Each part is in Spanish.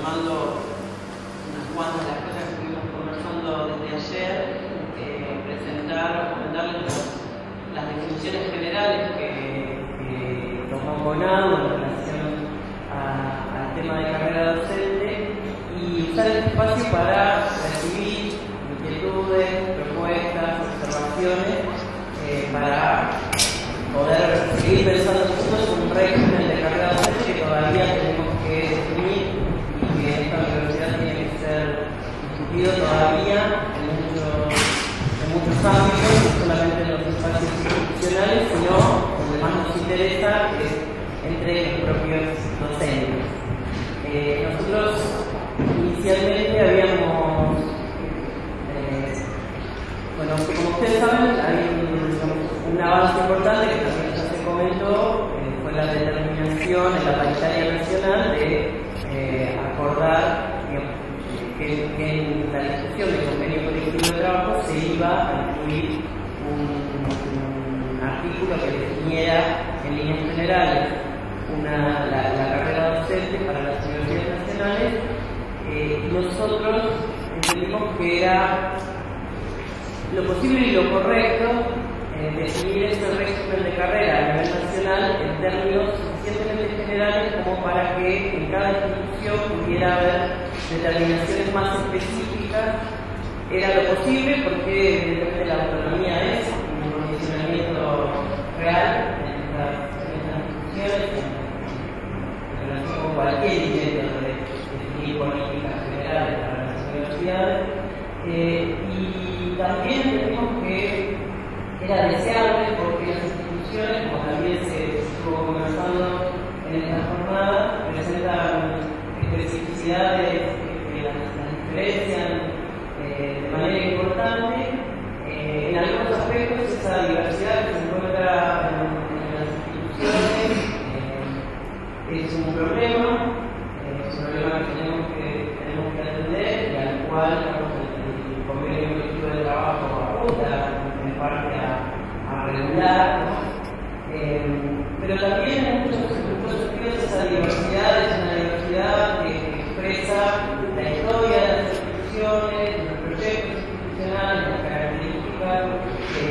retomando unas cuantas de las cosas que estuvimos conversando desde ayer, presentar o comentarles las definiciones generales que tomó Bonado en relación al tema de carrera docente y usar este espacio para recibir inquietudes, propuestas, observaciones, para poder seguir pensando juntos en un régimen de carrera docente que todavía tenemos que definir y que esta universidad tiene que ser discutido todavía en muchos ámbitos, no solamente en los espacios institucionales, sino donde más nos interesa, que es entre los propios docentes. Nosotros inicialmente habíamos, bueno, como ustedes saben, hay un avance importante que también ya se comentó, fue la determinación en la paritaria nacional de acordar que en la discusión del convenio colectivo de trabajo se iba a incluir un artículo que definiera en líneas generales la carrera docente para las universidades nacionales. Nosotros entendimos que era lo posible y lo correcto definir ese régimen de carrera a nivel nacional en términos suficientemente generales como para que en cada institución pudiera haber determinaciones más específicas. Era lo posible porque evidentemente la autonomía es un condicionamiento real en estas instituciones en relación con cualquier intento de definir políticas generales para las universidades. Y también entendimos que era deseable porque las instituciones, como también se estuvo conversando en esta jornada, presentan especificidades que las diferencian de manera importante. En algunos aspectos esa diversidad que se encuentra en las instituciones es un problema que tenemos que atender y al cual el convenio colectivo de trabajo apunta en parte a regular, ¿no? Pero también en muchos sentidos esa diversidad es una diversidad que expresa la historia de las instituciones, de los proyectos institucionales, las características de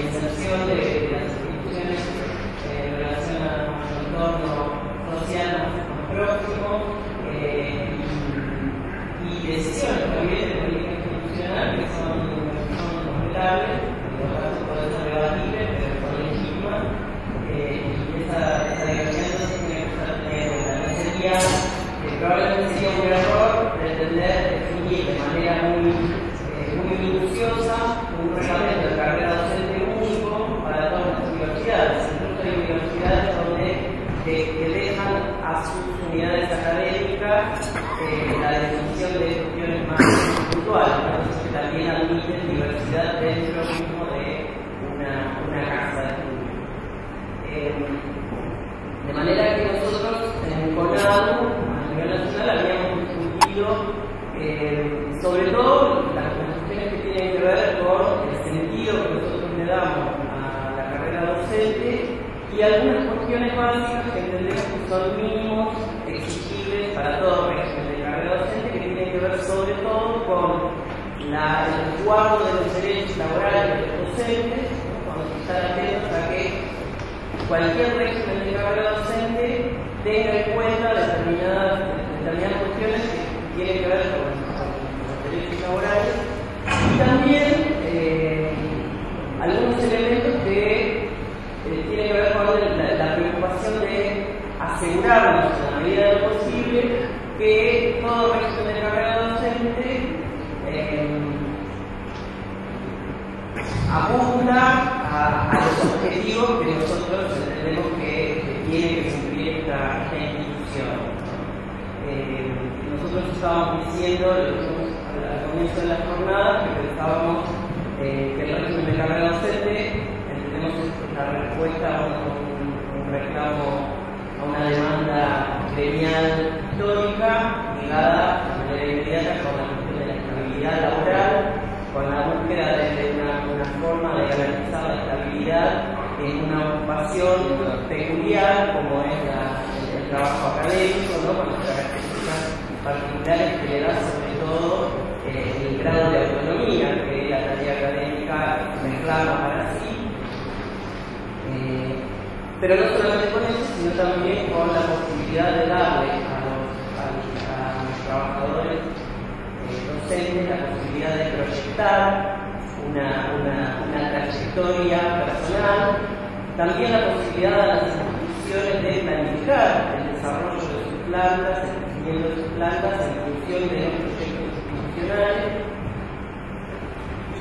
inserción de las instituciones en relación a su entorno social más próximo y decisiones también de política institucional que son respetables, por lo tanto pueden ser debatibles, pero son legítimas, y esa diversidad no se tiene que estar teniendo en cuenta. Probablemente sería un error pretender definir de manera muy minuciosa un reglamento de carrera docente único para todas las universidades. Incluso hay universidades donde que dejan a sus unidades académicas la definición de cuestiones más puntuales, entonces que también admiten diversidad dentro mismo de una casa de estudio. De manera que nosotros en CONADU, a nivel nacional, habíamos discutido sobre todo las cuestiones que tienen que ver con el sentido que nosotros le damos a la carrera docente y algunas cuestiones básicas que entendemos que son mínimos exigibles para todo régimen de carrera docente, que tienen que ver sobre todo con el resguardo de los derechos laborales de los docentes, cuando se están atentos a que cualquier régimen de carrera docente tenga en cuenta determinadas cuestiones que tienen que ver con los derechos laborales y también algunos elementos que tienen que ver con la preocupación de asegurarnos en la medida de lo posible que todo régimen de carrera docente apunta a los objetivos que nosotros entendemos que tiene que cumplir esta institución. Nosotros estábamos diciendo, al comienzo de la jornada, que pensábamos que el régimen de carrera docente entendemos la respuesta a un reclamo, a una demanda gremial histórica ligada de manera inmediata con la cuestión de la estabilidad laboral, con la búsqueda de una forma de garantizar la estabilidad en una ocupación peculiar como es el trabajo académico, ¿no? Con las características particulares que le da sobre todo el grado de autonomía que la tarea académica reclama para sí, pero no solamente con eso, sino también con la posibilidad de darle a los trabajadores docentes la posibilidad de proyectar una trayectoria personal, también la posibilidad a las instituciones de planificar el desarrollo de sus plantas, el crecimiento de sus plantas en función de los proyectos institucionales,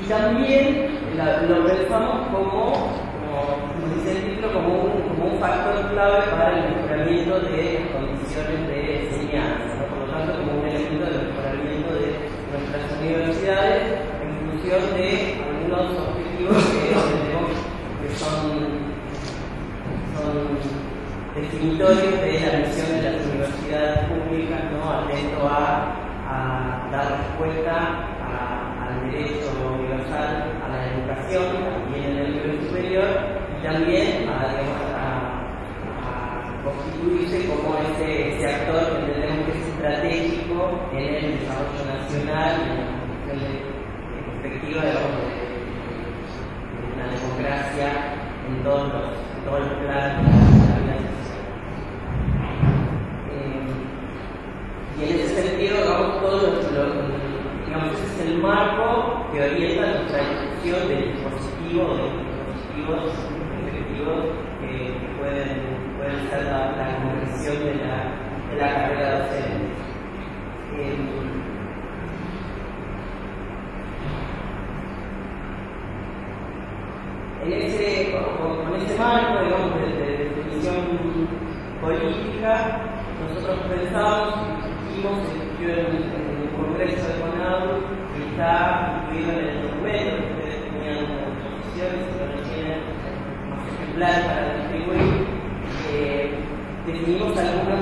y también lo pensamos como dice el título, como un factor clave para el mejoramiento de las condiciones de enseñanza, ¿no? Por lo tanto como un elemento de mejoramiento de nuestras universidades en función de algunos objetivos que entendemos que son definitorios de la misión de las universidades públicas, ¿no? Atento a dar respuesta al derecho universal a la educación, también en el nivel superior, y también a constituirse como ese actor que entendemos que es estratégico en el desarrollo nacional y en la construcción de perspectiva de una democracia en todos los planos de la vida social. Y en ese sentido, digamos, ese es el marco que orienta nuestra discusión del dispositivo, de los dispositivos efectivos que pueden ser la concreción de la carrera docente. Con ese marco, digamos, de definición política, nosotros pensamos y discutimos en el Congreso de CONADU, que está incluido en el documento que ustedes tenían en las exposiciones, que lo tienen más ejemplares para distribuir. Definimos algunos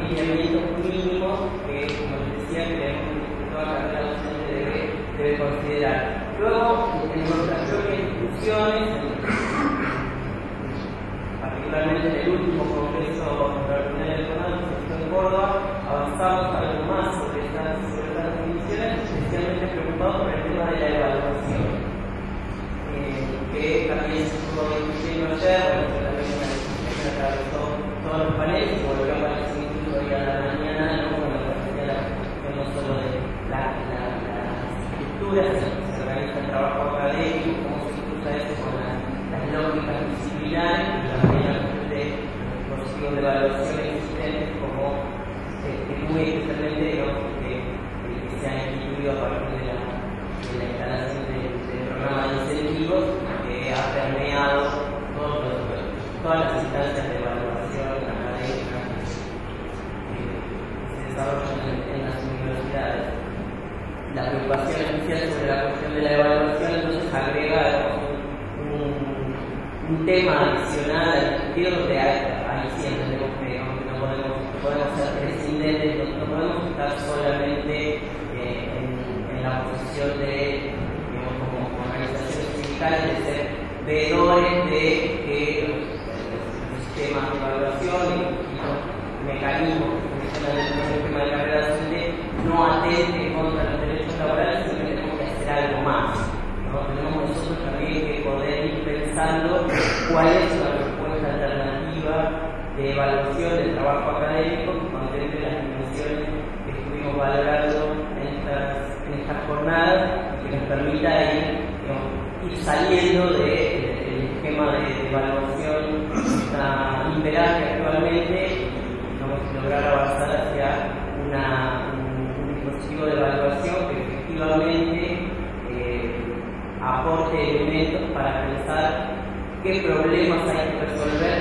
lineamientos mínimos que, como les decía, creemos que toda carrera docente debe considerar. Luego, en nuestras propias discusiones, particularmente en el último Congreso Extraordinario de CONADU que se hizo en Córdoba, avanzamos algo más sobre estas definiciones, especialmente preocupados por el tema de la evaluación, que también se estuvo discutiendo ayer, bueno, también una discusión que atravesó todos los paneles y volvió a aparecer incluso hoy a la mañana, ¿no? Bueno, la cuestión no solo de las estructuras, sino que se organiza el trabajo académico, cómo se cruza eso con las lógicas disciplinares y también la cuestión de los dispositivos de evaluación existentes, como muy especialmente que se han instituido a partir de la instalación del programa de incentivos que ha permeado todas las instancias de evaluación académica que se desarrollan en las universidades. La preocupación especial sobre la cuestión de la evaluación entonces agrega un tema adicional a discutir donde ahí sí entendemos que no podemos ser prescindentes, no podemos estar solamente en la posición de, digamos, como organizaciones sindicales, de ser veedores de que los sistemas de evaluación y los mecanismos que funcionan dentro del sistema de carrera docente no atenten contra los derechos laborales, sino que tenemos que hacer algo más, ¿no? Tenemos nosotros también que poder ir pensando cuál es la propuesta alternativa de evaluación del trabajo académico que contemple las dimensiones que estuvimos valorando en estas jornadas y que nos permita ir saliendo del esquema de evaluación que está imperante actualmente y lograr avanzar hacia un dispositivo de evaluación que efectivamente aporte elementos para pensar qué problemas hay que resolver,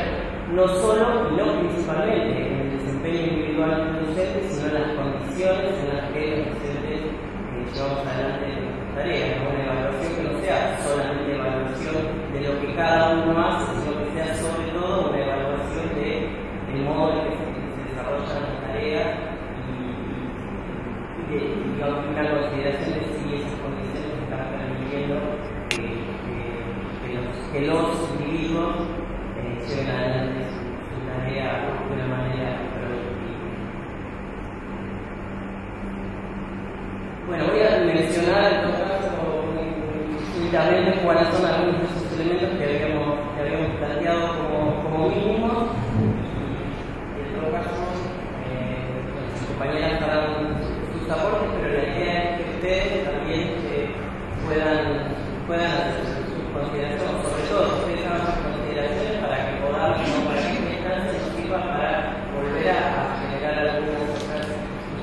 no solo y no principalmente en el desempeño individual del docente, sino en las condiciones en las que los docentes llevamos adelante nuestras tareas, ¿no? Una evaluación que no sea solamente evaluación de lo que cada uno hace, sino que sea sobre todo una evaluación del modo en que se desarrollan las tareas y digamos, una consideración de si esas condiciones están permitiendo que los individuos lleven adelante. Bueno, voy a mencionar en todo caso únicamente cuáles son algunos de esos elementos que habíamos planteado como mínimos. Y en todo caso, las compañeras harán sus aportes, pero la idea es que ustedes también puedan hacer sus consideraciones, sobre todo ustedes hagan sus consideraciones para que podamos, para que esta instancia nos sirva para volver a generar algunas otras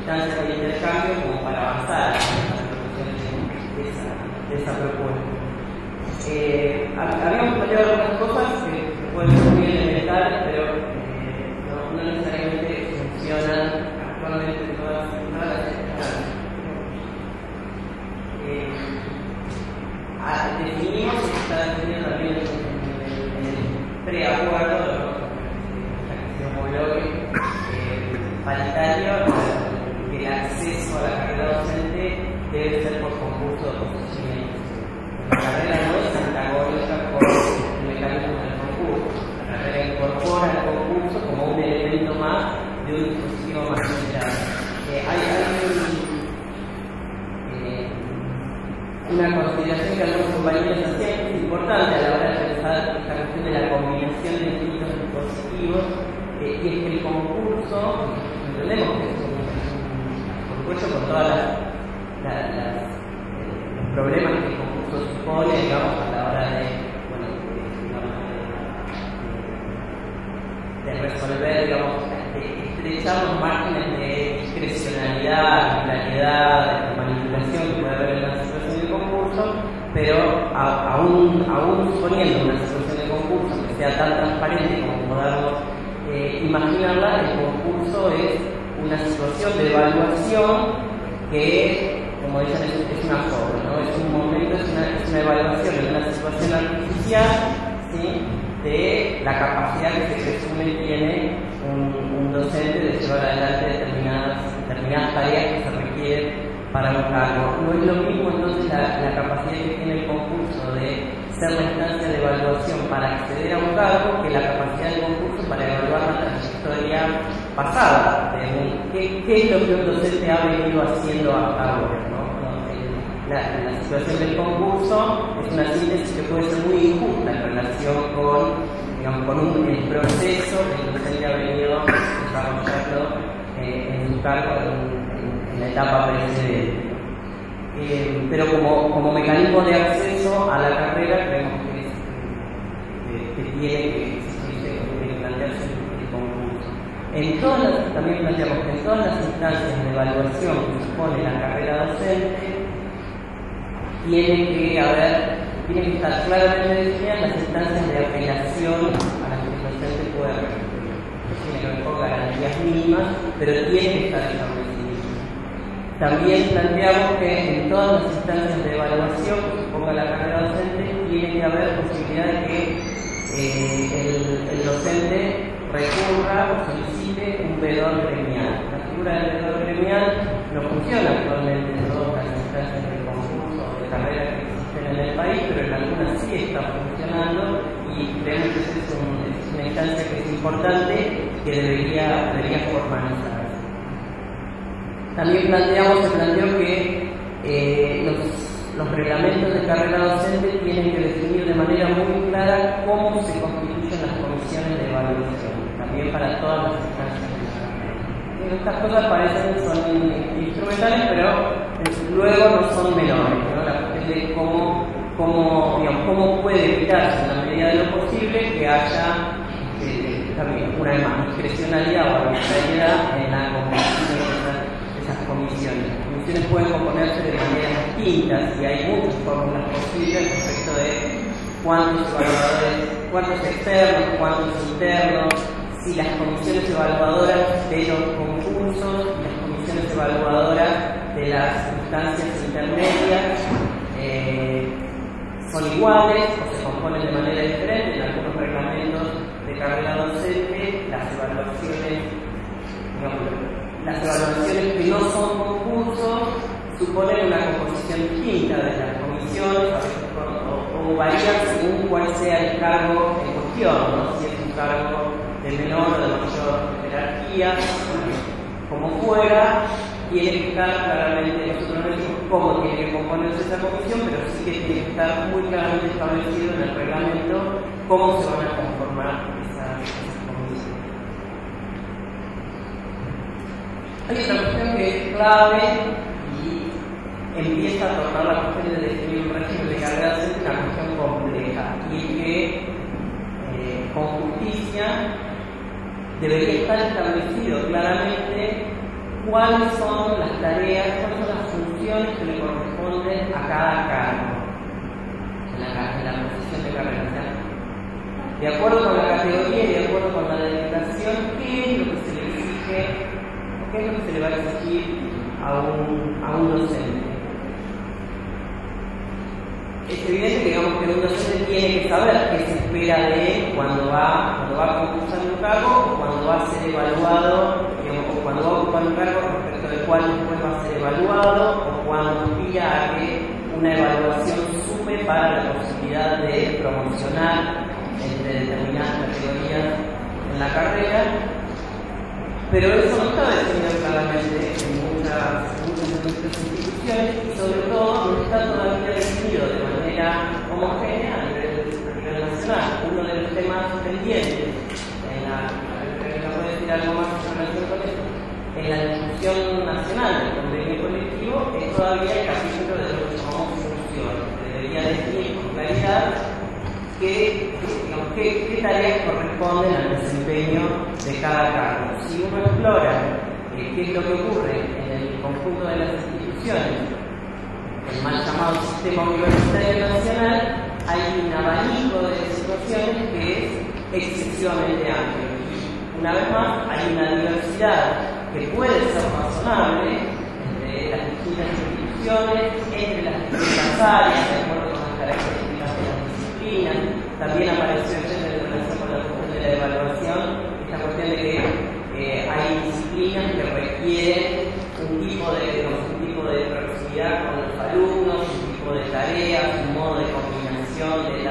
instancias de intercambio como para avanzar en la resolución de esa propuesta. Habíamos planteado algunas cosas que pueden ser muy elementales, pero no necesariamente funcionan actualmente en todas las instancias. Definimos, y está definido también en el preacuerdo, la que se homologue paritario, que el acceso a la carrera docente debe ser por concurso de posicionamiento. La carrera no es antagónica con el mecanismo del concurso. La carrera incorpora el concurso como un elemento más de un dispositivo más general. Una consideración que algunos compañeros hacían que es importante a la hora de pensar esta cuestión de la combinación de distintos dispositivos, y es que el concurso, entendemos que es por supuesto con todos los problemas que el concurso supone, digamos, a la hora de resolver, digamos, de estrechar los márgenes de discrecionalidad, arbitrariedad, de manipulación que puede haber en una situación de concurso, pero aún suponiendo una situación de concurso que sea tan transparente como podamos imaginarla, el concurso es una situación de evaluación que, como dicen, es una forma, ¿no? Es un momento, es una evaluación en una situación artificial, ¿sí?, de la capacidad que se presume tiene un docente de llevar adelante determinadas tareas que se requieren para un cargo. No es lo mismo entonces la capacidad que tiene el concurso de ser la instancia de evaluación para acceder a un cargo que la capacidad del concurso para evaluar la trayectoria pasada. ¿Qué es lo que un docente ha venido haciendo hasta ahora, ¿no? La situación del concurso es una síntesis que puede ser muy injusta en relación con el proceso que el docente ha venido desarrollando en su cargo en la etapa precedente. Pero como mecanismo de acceso a la carrera creemos que tiene que plantearse el concurso. También planteamos que en todas las instancias de evaluación que supone la carrera docente tiene que estar claramente definidas las instancias de apelación a las que el docente puede recurrir. Esto tiene que ver con garantías mínimas, pero tiene que estar establecido. También planteamos que en todas las instancias de evaluación que suponga la carrera docente tiene que haber posibilidad de que el docente recurra o solicite un veedor gremial. La figura del veedor gremial no funciona actualmente en todas las instancias del concurso de carrera que existen en el país, pero en algunas sí está funcionando y creemos que es una instancia que es importante que debería formalizarse. También se planteó que los reglamentos de carrera docente tienen que definir de manera muy clara cómo se constituyen las comisiones de evaluación, también para todas las instancias de la carrera. Estas cosas son instrumentales, pero luego no son menores, ¿no? La cuestión de cómo puede evitarse en la medida de lo posible que haya también una discrecionalidad o arbitrariedad en la composición de esas comisiones. Las comisiones pueden componerse de maneras distintas y hay muchas fórmulas posibles respecto de cuántos evaluadores, cuántos externos, cuántos internos, si las comisiones evaluadoras de los concursos y las comisiones evaluadoras de las instancias intermedias son iguales o se componen de manera diferente. En algunos reglamentos de carrera docente las evaluaciones que no son concursos suponen una composición distinta de las comisiones o varían según cuál sea el cargo en cuestión, ¿no? Si es un cargo de menor o de mayor jerarquía, como fuera, tiene que estar claramente, nosotros no decimos cómo tiene que componerse esa comisión, pero sí que tiene que estar muy claramente establecido en el reglamento cómo se van a conformar esas comisiones. Hay otra cuestión que es clave y empieza a tornar la cuestión de definir un régimen de carrera docente una cuestión compleja, y es que con justicia debería estar establecido claramente cuáles son las tareas, cuáles son las funciones que le corresponden a cada cargo en la posición de carrera. De acuerdo con la categoría y de acuerdo con la delimitación, ¿qué es lo que se le exige, qué es lo que se le va a exigir a un docente? Es evidente, digamos, que un docente tiene que saber qué se espera de él cuando va a concursar un cargo o cuando va a ser evaluado, digamos, o cuando va a ocupar un cargo respecto del cual después va a ser evaluado, o cuando aspira a que una evaluación sume para la posibilidad de promocionar entre determinadas categorías en la carrera. Pero eso no está definido claramente en muchas instituciones, y sobre todo no está todavía definido de manera homogénea a nivel nacional. Uno de los temas pendientes, voy a decir algo más en relación con esto, en la discusión nacional del convenio colectivo es todavía el capítulo de lo que llamamos funciones, que debería definir con claridad qué tareas corresponden al desempeño de cada cargo. Si uno explora qué es lo que ocurre en el conjunto de las instituciones, el mal llamado sistema universitario nacional, hay un abanico de situaciones que es excesivamente amplio. Y una vez más, hay una diversidad que puede ser razonable entre las distintas instituciones, entre las distintas áreas, de acuerdo con las características de las disciplinas. También apareció en relación con la cuestión de la evaluación esta cuestión de que hay disciplinas que requieren un tipo de proximidad con los alumnos, un tipo de tareas, un modo de combinación de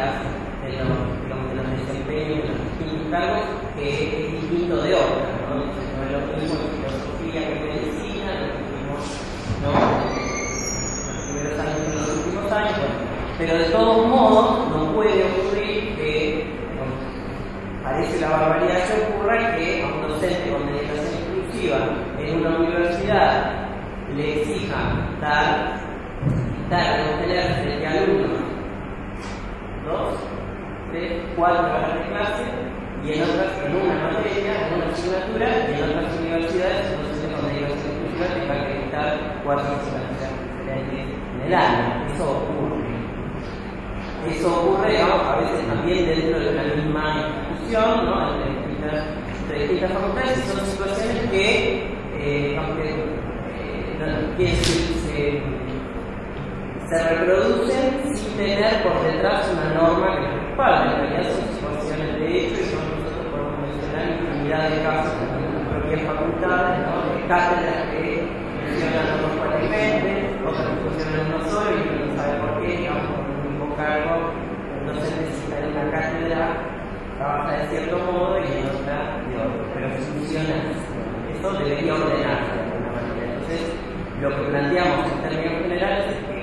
los desempeños de los distintos cargos que es distinto de otras, ¿no? Entonces, no es lo mismo en filosofía que en medicina, lo mismo, ¿no? Los primeros años que en los últimos años, bueno. Pero de todos modos, no puede ocurrir que, parece la barbaridad que ocurra, que a un docente con dedicación exclusiva en una universidad le exijan dar obtener frente a alumnos 2, 3, 4 horas de clase, y en una materia, en una asignatura, y en otras universidades un docente con dedicación exclusiva tenga que dictar 4 asignaturas diferentes en el año. Eso ocurre, digamos, a veces también dentro de una misma institución, ¿no? Entre distintas facultades, y son situaciones que se reproducen sin tener por detrás una norma que los respalde. En realidad son situaciones de hecho, y nosotros podemos mencionar infinidad de casos en nuestras propias facultades, ¿no? De cátedras que funcionan unos cuatrimestres, otras que funcionan uno solo y uno no sabe por qué, digamos, por un mismo cargo, entonces necesita en una cátedra trabaja de cierto modo y en otra de otro, pero funciona así. Eso debería ordenarse de alguna manera. Entonces, lo que planteamos en términos generales es que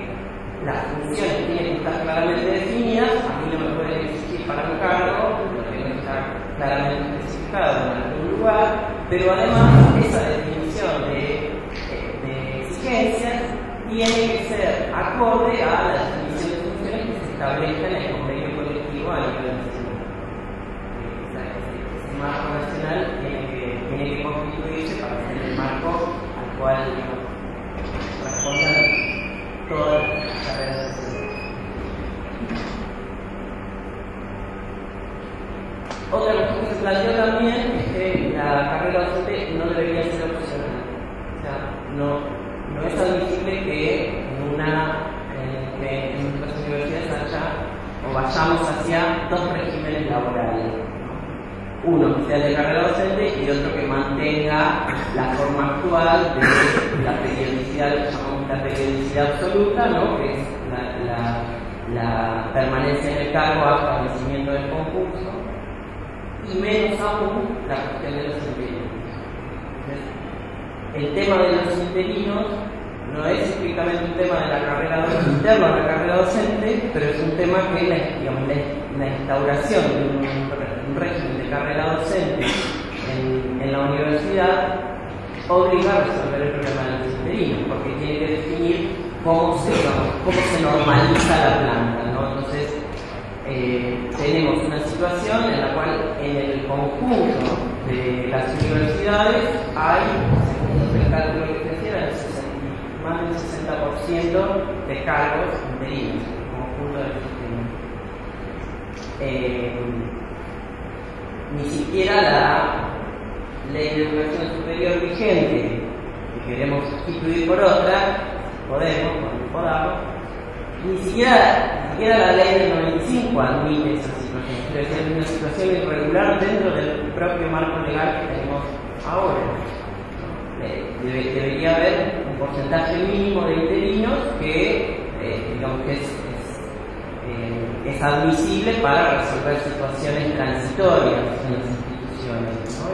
las funciones tienen que estar claramente definidas. A mí no me pueden exigir para un cargo, lo tengo que estar claramente especificado en algún lugar, pero además esa definición de exigencias tiene que ser acorde a la definición de funciones que se establezca en el convenio colectivo a nivel nacional. Ese marco nacional tiene que constituirse para ser el marco al cual respondan todas las carreras de salud. Otra cuestión que se planteó también es que la carrera docente no debería ser opcional. O sea, no es admisible que en nuestras universidades haya o vayamos hacia dos regímenes laborales. Uno que sea de carrera docente y otro que mantenga la forma actual de la periodicidad, que llamamos la periodicidad absoluta, ¿no? Que es la permanencia en el cargo hasta el vencimiento del concurso, y menos aún la cuestión de los interinos. Entonces, el tema de los interinos no es estrictamente un tema de la carrera interna a la carrera docente, pero es un tema que la instauración de un régimen de carrera docente en la universidad obliga a resolver el problema de los interinos, porque tiene que definir cómo se normaliza la planta, ¿no? Entonces, tenemos una situación en la cual en el conjunto de las universidades hay, según el cálculo que se hiciera, más del 60% de cargos interinos en el conjunto del sistema. Ni siquiera la ley de educación superior vigente, que queremos sustituir por otra, cuando podamos, ni siquiera la ley del 95 admite esa situación. Es decir, una situación irregular dentro del propio marco legal que tenemos ahora. Debería haber un porcentaje mínimo de interinos que, digamos que es admisible para resolver situaciones transitorias en las instituciones, ¿no?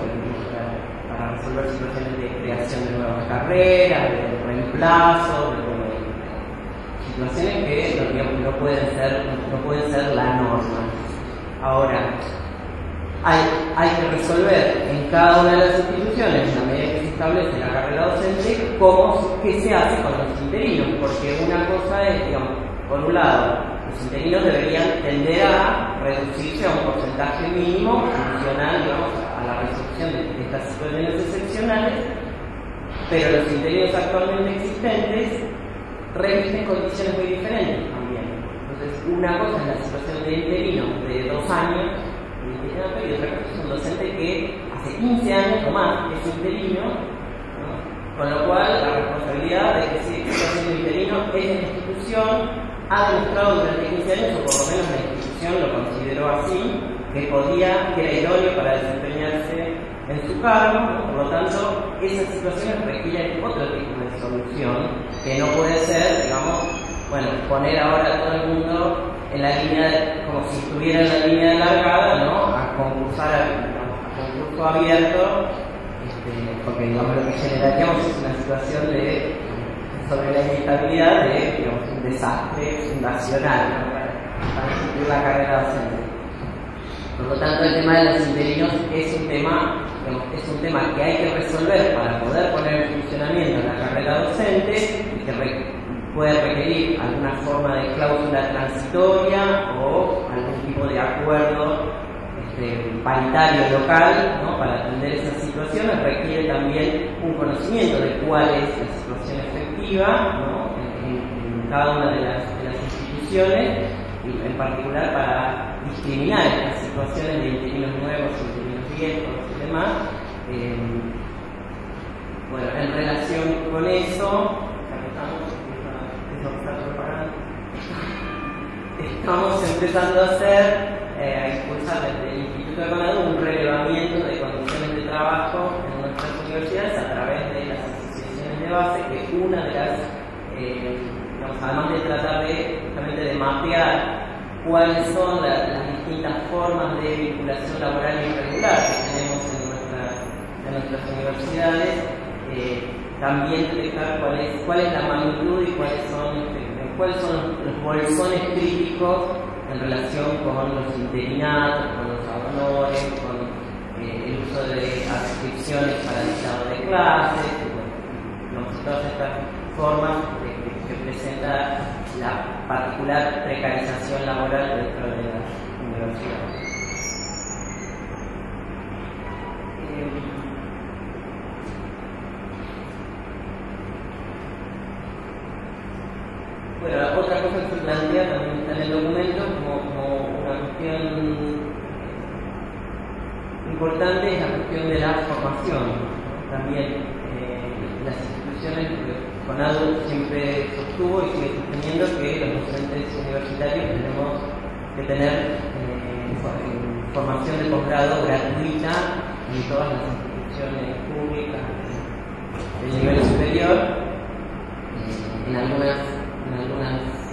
Para resolver situaciones de creación de nuevas carreras, de reemplazo, situaciones que no pueden ser la norma. Ahora, hay que resolver en cada una de las instituciones, en la medida que se establece la carrera docente, qué se hace con los interinos, porque una cosa es, digamos, por un lado, los interinos deberían tender a reducirse a un porcentaje mínimo funcional, digamos, a la resolución de estas situaciones excepcionales, pero los interinos actualmente existentes revisten condiciones muy diferentes también. Entonces, una cosa es la situación de interino de 2 años, y otra cosa es un docente que hace 15 años o más es interino, ¿no? Con lo cual la responsabilidad de que siga siendo interino es de la institución, ha demostrado durante 15 años, o por lo menos la institución lo consideró así, que era idóneo para desempeñarse en su cargo, ¿no? Por lo tanto, esas situaciones requieren otro tipo de solución, que no puede ser, digamos, poner ahora a todo el mundo en la línea, como si estuviera en la línea de largada, ¿no? A concursar a concurso abierto, porque digamos lo que generaríamos es una situación sobre la inestabilidad de, digamos, un desastre fundacional, ¿no? para instituir la carrera docente. Por lo tanto, el tema de los interinos es un tema que hay que resolver para poder poner en funcionamiento la carrera docente y que puede requerir alguna forma de cláusula transitoria o algún tipo de acuerdo paritario local, ¿no? Para atender esas situaciones. Requiere también un conocimiento de cuál es la situación efectiva, ¿no? en cada una de las instituciones, y en particular para discriminar estas situaciones de interinos nuevos, interinos viejos y demás. En relación con eso, estamos empezando a impulsar desde el Instituto de Conadu un relevamiento de condiciones de trabajo en nuestras universidades a través de las asociaciones de base, que una de las, además de tratar justamente de mapear cuáles son las distintas formas de vinculación laboral irregular que tenemos en nuestras universidades, también detectar cuál es la magnitud y cuáles son los bolsones críticos en relación con los interinatos, con los honores, con el uso de adscripciones para el dictado de clases, todas estas formas que presenta la particular precarización laboral dentro de las universidades. Otra cosa que se plantea también está en el documento como una cuestión importante es la cuestión de la formación, ¿no? También las instituciones, Conadu siempre sostuvo y sigue sosteniendo que los docentes universitarios tenemos que tener formación de posgrado gratuita en todas las instituciones públicas del nivel superior. En algunas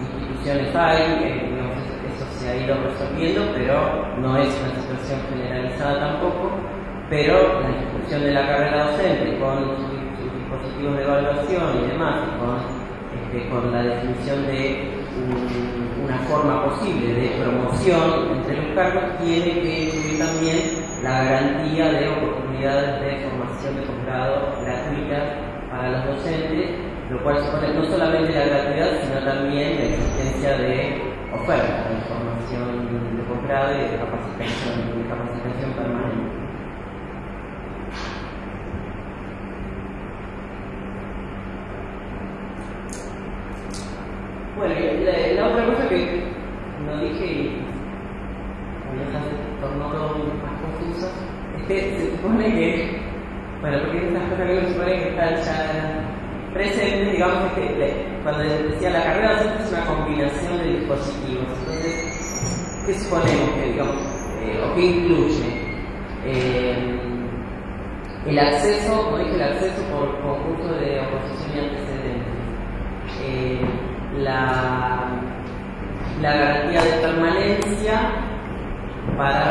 instituciones hay, digamos, eso se ha ido resolviendo, pero no es una situación generalizada tampoco. Pero la institución de la carrera docente, con sus dispositivos de evaluación y demás, con la definición de una forma posible de promoción entre los cargos, tiene que incluir también la garantía de oportunidades de formación de posgrado gratuitas para los docentes, lo cual supone no solamente la gratuidad, sino también la existencia de oferta de formación de posgrado y de capacitación permanente. Bueno, la otra cosa que no dije y ya se tornó todo más confuso es que se supone que, bueno, porque estas cosas que se supone que están ya presentes, digamos que cuando decía la carrera docente es una combinación de dispositivos. Entonces, ¿qué suponemos que, digamos, o qué incluye? El acceso, como dije, el acceso por concurso de oposición y antecedentes. La garantía de permanencia para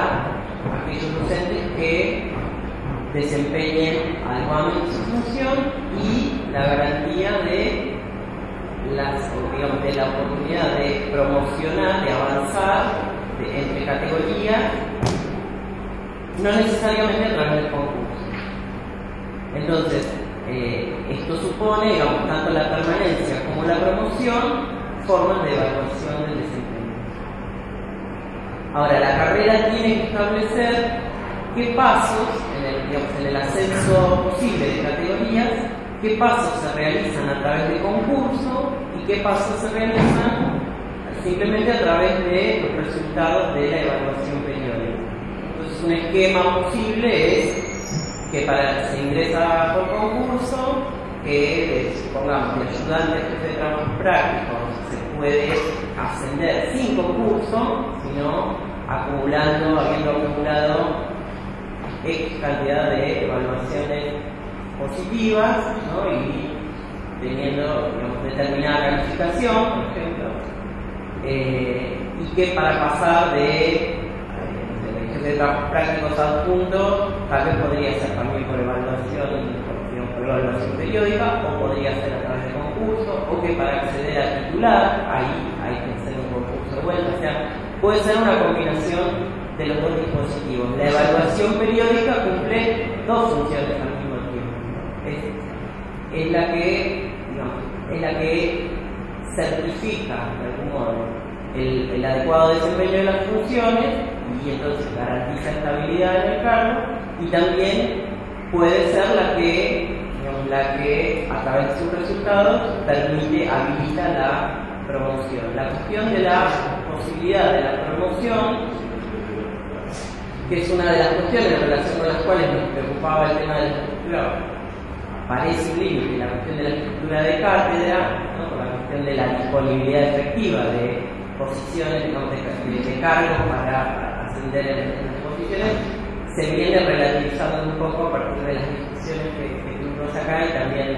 aquellos docentes que desempeñen adecuadamente su función y la garantía de la oportunidad de promocionar, de avanzar entre categorías, no necesariamente a través del concurso. Entonces, esto supone, digamos, tanto la permanencia como la promoción, formas de evaluación del desempeño. Ahora, la carrera tiene que establecer qué pasos, en el ascenso posible de categorías, qué pasos se realizan a través de concurso y qué pasos se realizan simplemente a través de los resultados de la evaluación periódica. Entonces, un esquema posible es que se ingresa por concurso, que supongamos de ayudante de trabajo práctico se puede ascender sin concurso, sino habiendo acumulado X cantidad de evaluaciones positivas, ¿no? Y teniendo, digamos, determinada calificación, por ejemplo, y que para pasar de trabajos prácticos adjuntos, tal vez podría ser también por evaluación periódica, o podría ser a través de concurso, o que para acceder a titular, ahí hay que hacer un concurso de vuelta. O sea, puede ser una combinación de los dos dispositivos. La evaluación periódica cumple dos funciones al mismo tiempo. Es la que certifica, de algún modo, el adecuado desempeño de las funciones, y entonces garantiza estabilidad en el cargo, y también puede ser la que a través de sus resultados habilita la promoción. La cuestión de la posibilidad de la promoción, que es una de las cuestiones en relación con las cuales nos preocupaba el tema de la estructura, parece un límite, la cuestión de la estructura de cátedra, ¿no? Por la cuestión de la disponibilidad efectiva de posiciones, de cargos para ascender en las posiciones, se viene relativizando un poco a partir de las discusiones que tuvimos acá, y también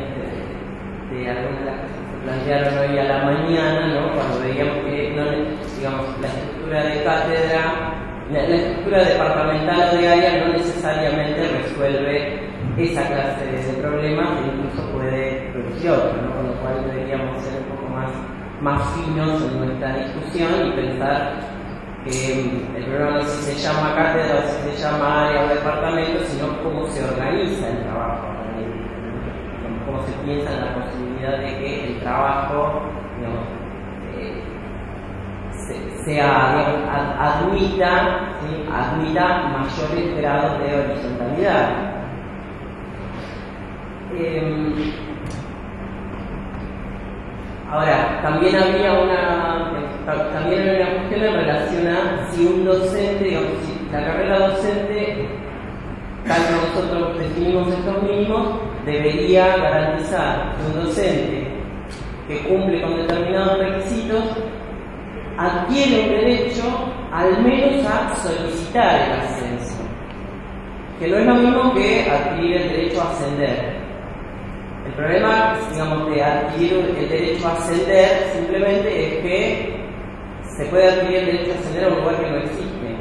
de algunas de las cosas que se plantearon hoy a la mañana, ¿no? Cuando veíamos que la estructura de cátedra, la estructura departamental o de área no necesariamente resuelve esa clase de problemas, e incluso puede producir, ¿no? Con lo cual deberíamos ser un poco más finos en nuestra discusión y pensar que el problema no es si se llama cátedra o si se llama área o departamento, sino cómo se organiza el trabajo, cómo se piensa en la posibilidad de que el trabajo, admita mayores grados de horizontalidad. Ahora, también había una cuestión en relación a si un docente, si la carrera docente, tal como nosotros definimos estos mínimos, debería garantizar que un docente que cumple con determinados requisitos adquiere un derecho al menos a solicitar el ascenso, que no es lo mismo que adquirir el derecho a ascender. El problema, de adquirir el derecho a ascender simplemente es que se puede adquirir el derecho a ascender a un lugar que no existe.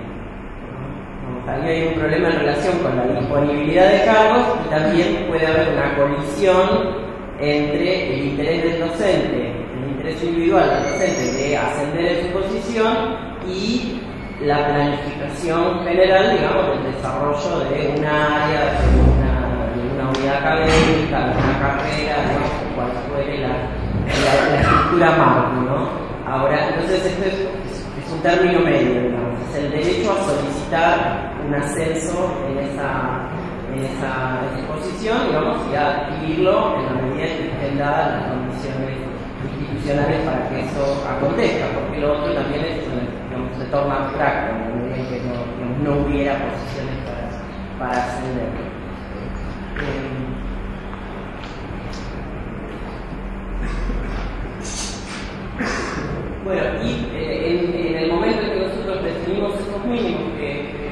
También hay un problema en relación con la disponibilidad de cargos, y también puede haber una colisión entre el interés del docente, el interés individual del docente de ascender en su posición y la planificación general, digamos, del desarrollo de un área, de una unidad académica, de una carrera, digamos, cual fuere la estructura macro, ¿no? Ahora, entonces esto es un término medio, digamos, es el derecho a solicitar un ascenso en esa posición, digamos, y a adquirirlo en la medida en que estén dadas las condiciones institucionales para que eso acontezca, porque lo otro también es, digamos, se torna abstracto, en la medida en que no hubiera posiciones para ascender. Bueno, y en el momento en que nosotros definimos esos mínimos que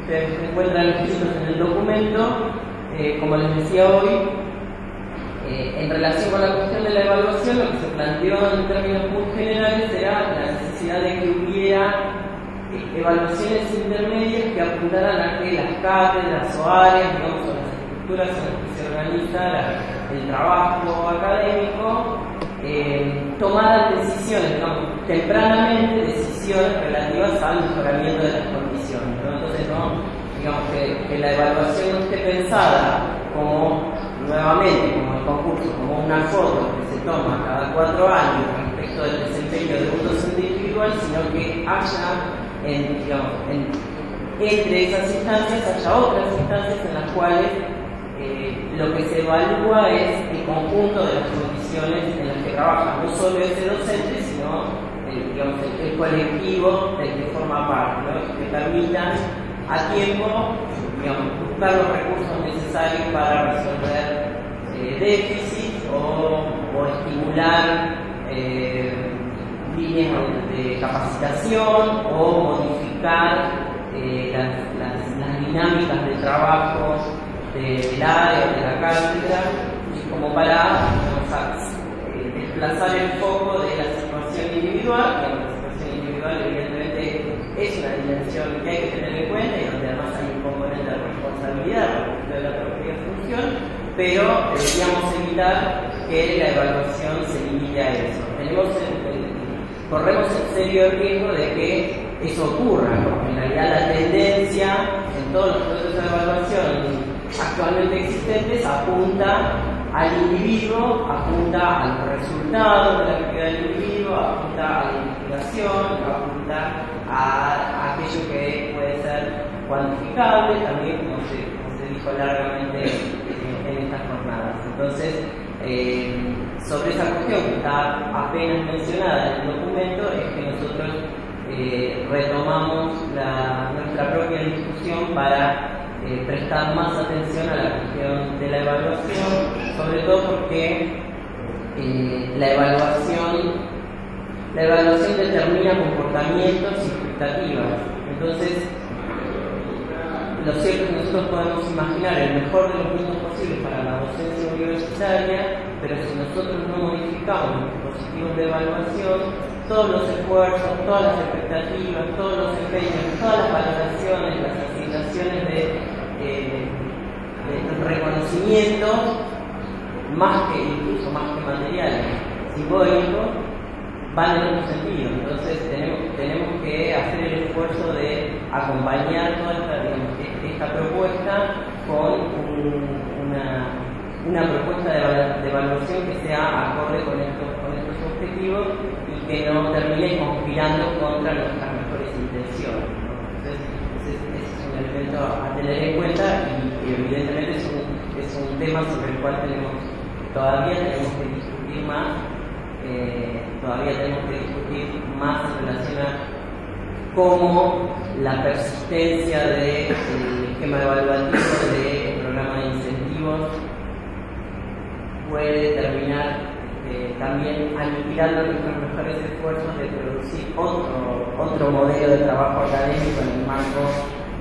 se encuentran escritos en el documento, como les decía hoy, en relación con la cuestión de la evaluación, lo que se planteó en términos muy generales era la necesidad de que hubiera evaluaciones intermedias que apuntaran a que las cátedras o áreas, digamos, o las estructuras en las que se organiza el trabajo académico, tomaran decisiones, digamos, tempranamente decisiones relativas al mejoramiento de las condiciones, ¿no? Entonces, digamos que la evaluación no esté pensada como, nuevamente, como el concurso, como una foto que se toma cada 4 años respecto del desempeño de un docente individual, sino que haya, entre esas instancias, haya otras instancias en las cuales lo que se evalúa es el conjunto de las condiciones en las que trabaja, no solo ese docente, sino el colectivo del que forma parte, ¿no? Que permitan a tiempo, buscar los recursos necesarios para resolver déficits o estimular líneas de capacitación o modificar las dinámicas de trabajo del área o de la cátedra, como para desplazar el foco de la situación individual. La situación individual evidentemente es una dimensión que hay que tener en cuenta y donde además hay un componente de responsabilidad respecto de la propia función, pero deberíamos evitar que la evaluación se limite a eso. Corremos el serio riesgo de que eso ocurra, porque en realidad la tendencia en todos los procesos de evaluación actualmente existentes apunta al individuo, apunta a los resultados de la actividad del individuo, apunta a la investigación, apunta a aquello que puede ser cuantificable, también como se dijo largamente en estas jornadas. Entonces, sobre esa cuestión que está apenas mencionada en el documento, es que nosotros retomamos nuestra propia discusión para prestar más atención a la cuestión de la evaluación, sobre todo porque la evaluación determina comportamientos y expectativas. Entonces, lo cierto es que nosotros podemos imaginar el mejor de los mundos posibles para la docencia universitaria, pero si nosotros no modificamos los dispositivos de evaluación, todos los esfuerzos, todas las expectativas, todos los empeños, todas las valoraciones, las asignaciones de reconocimiento, incluso más que materiales, simbólicos, van en otro sentido. Entonces tenemos que hacer el esfuerzo de acompañar toda esta propuesta con una propuesta de evaluación que sea acorde con estos objetivos y que no termine conspirando contra nuestras mejores intenciones, ¿no? Entonces ese es un elemento a tener en cuenta y evidentemente es un tema sobre el cual todavía tenemos que discutir más. En relación a cómo la persistencia del esquema evaluativo del programa de incentivos puede terminar también aniquilando nuestros mejores esfuerzos de producir otro modelo de trabajo académico en el marco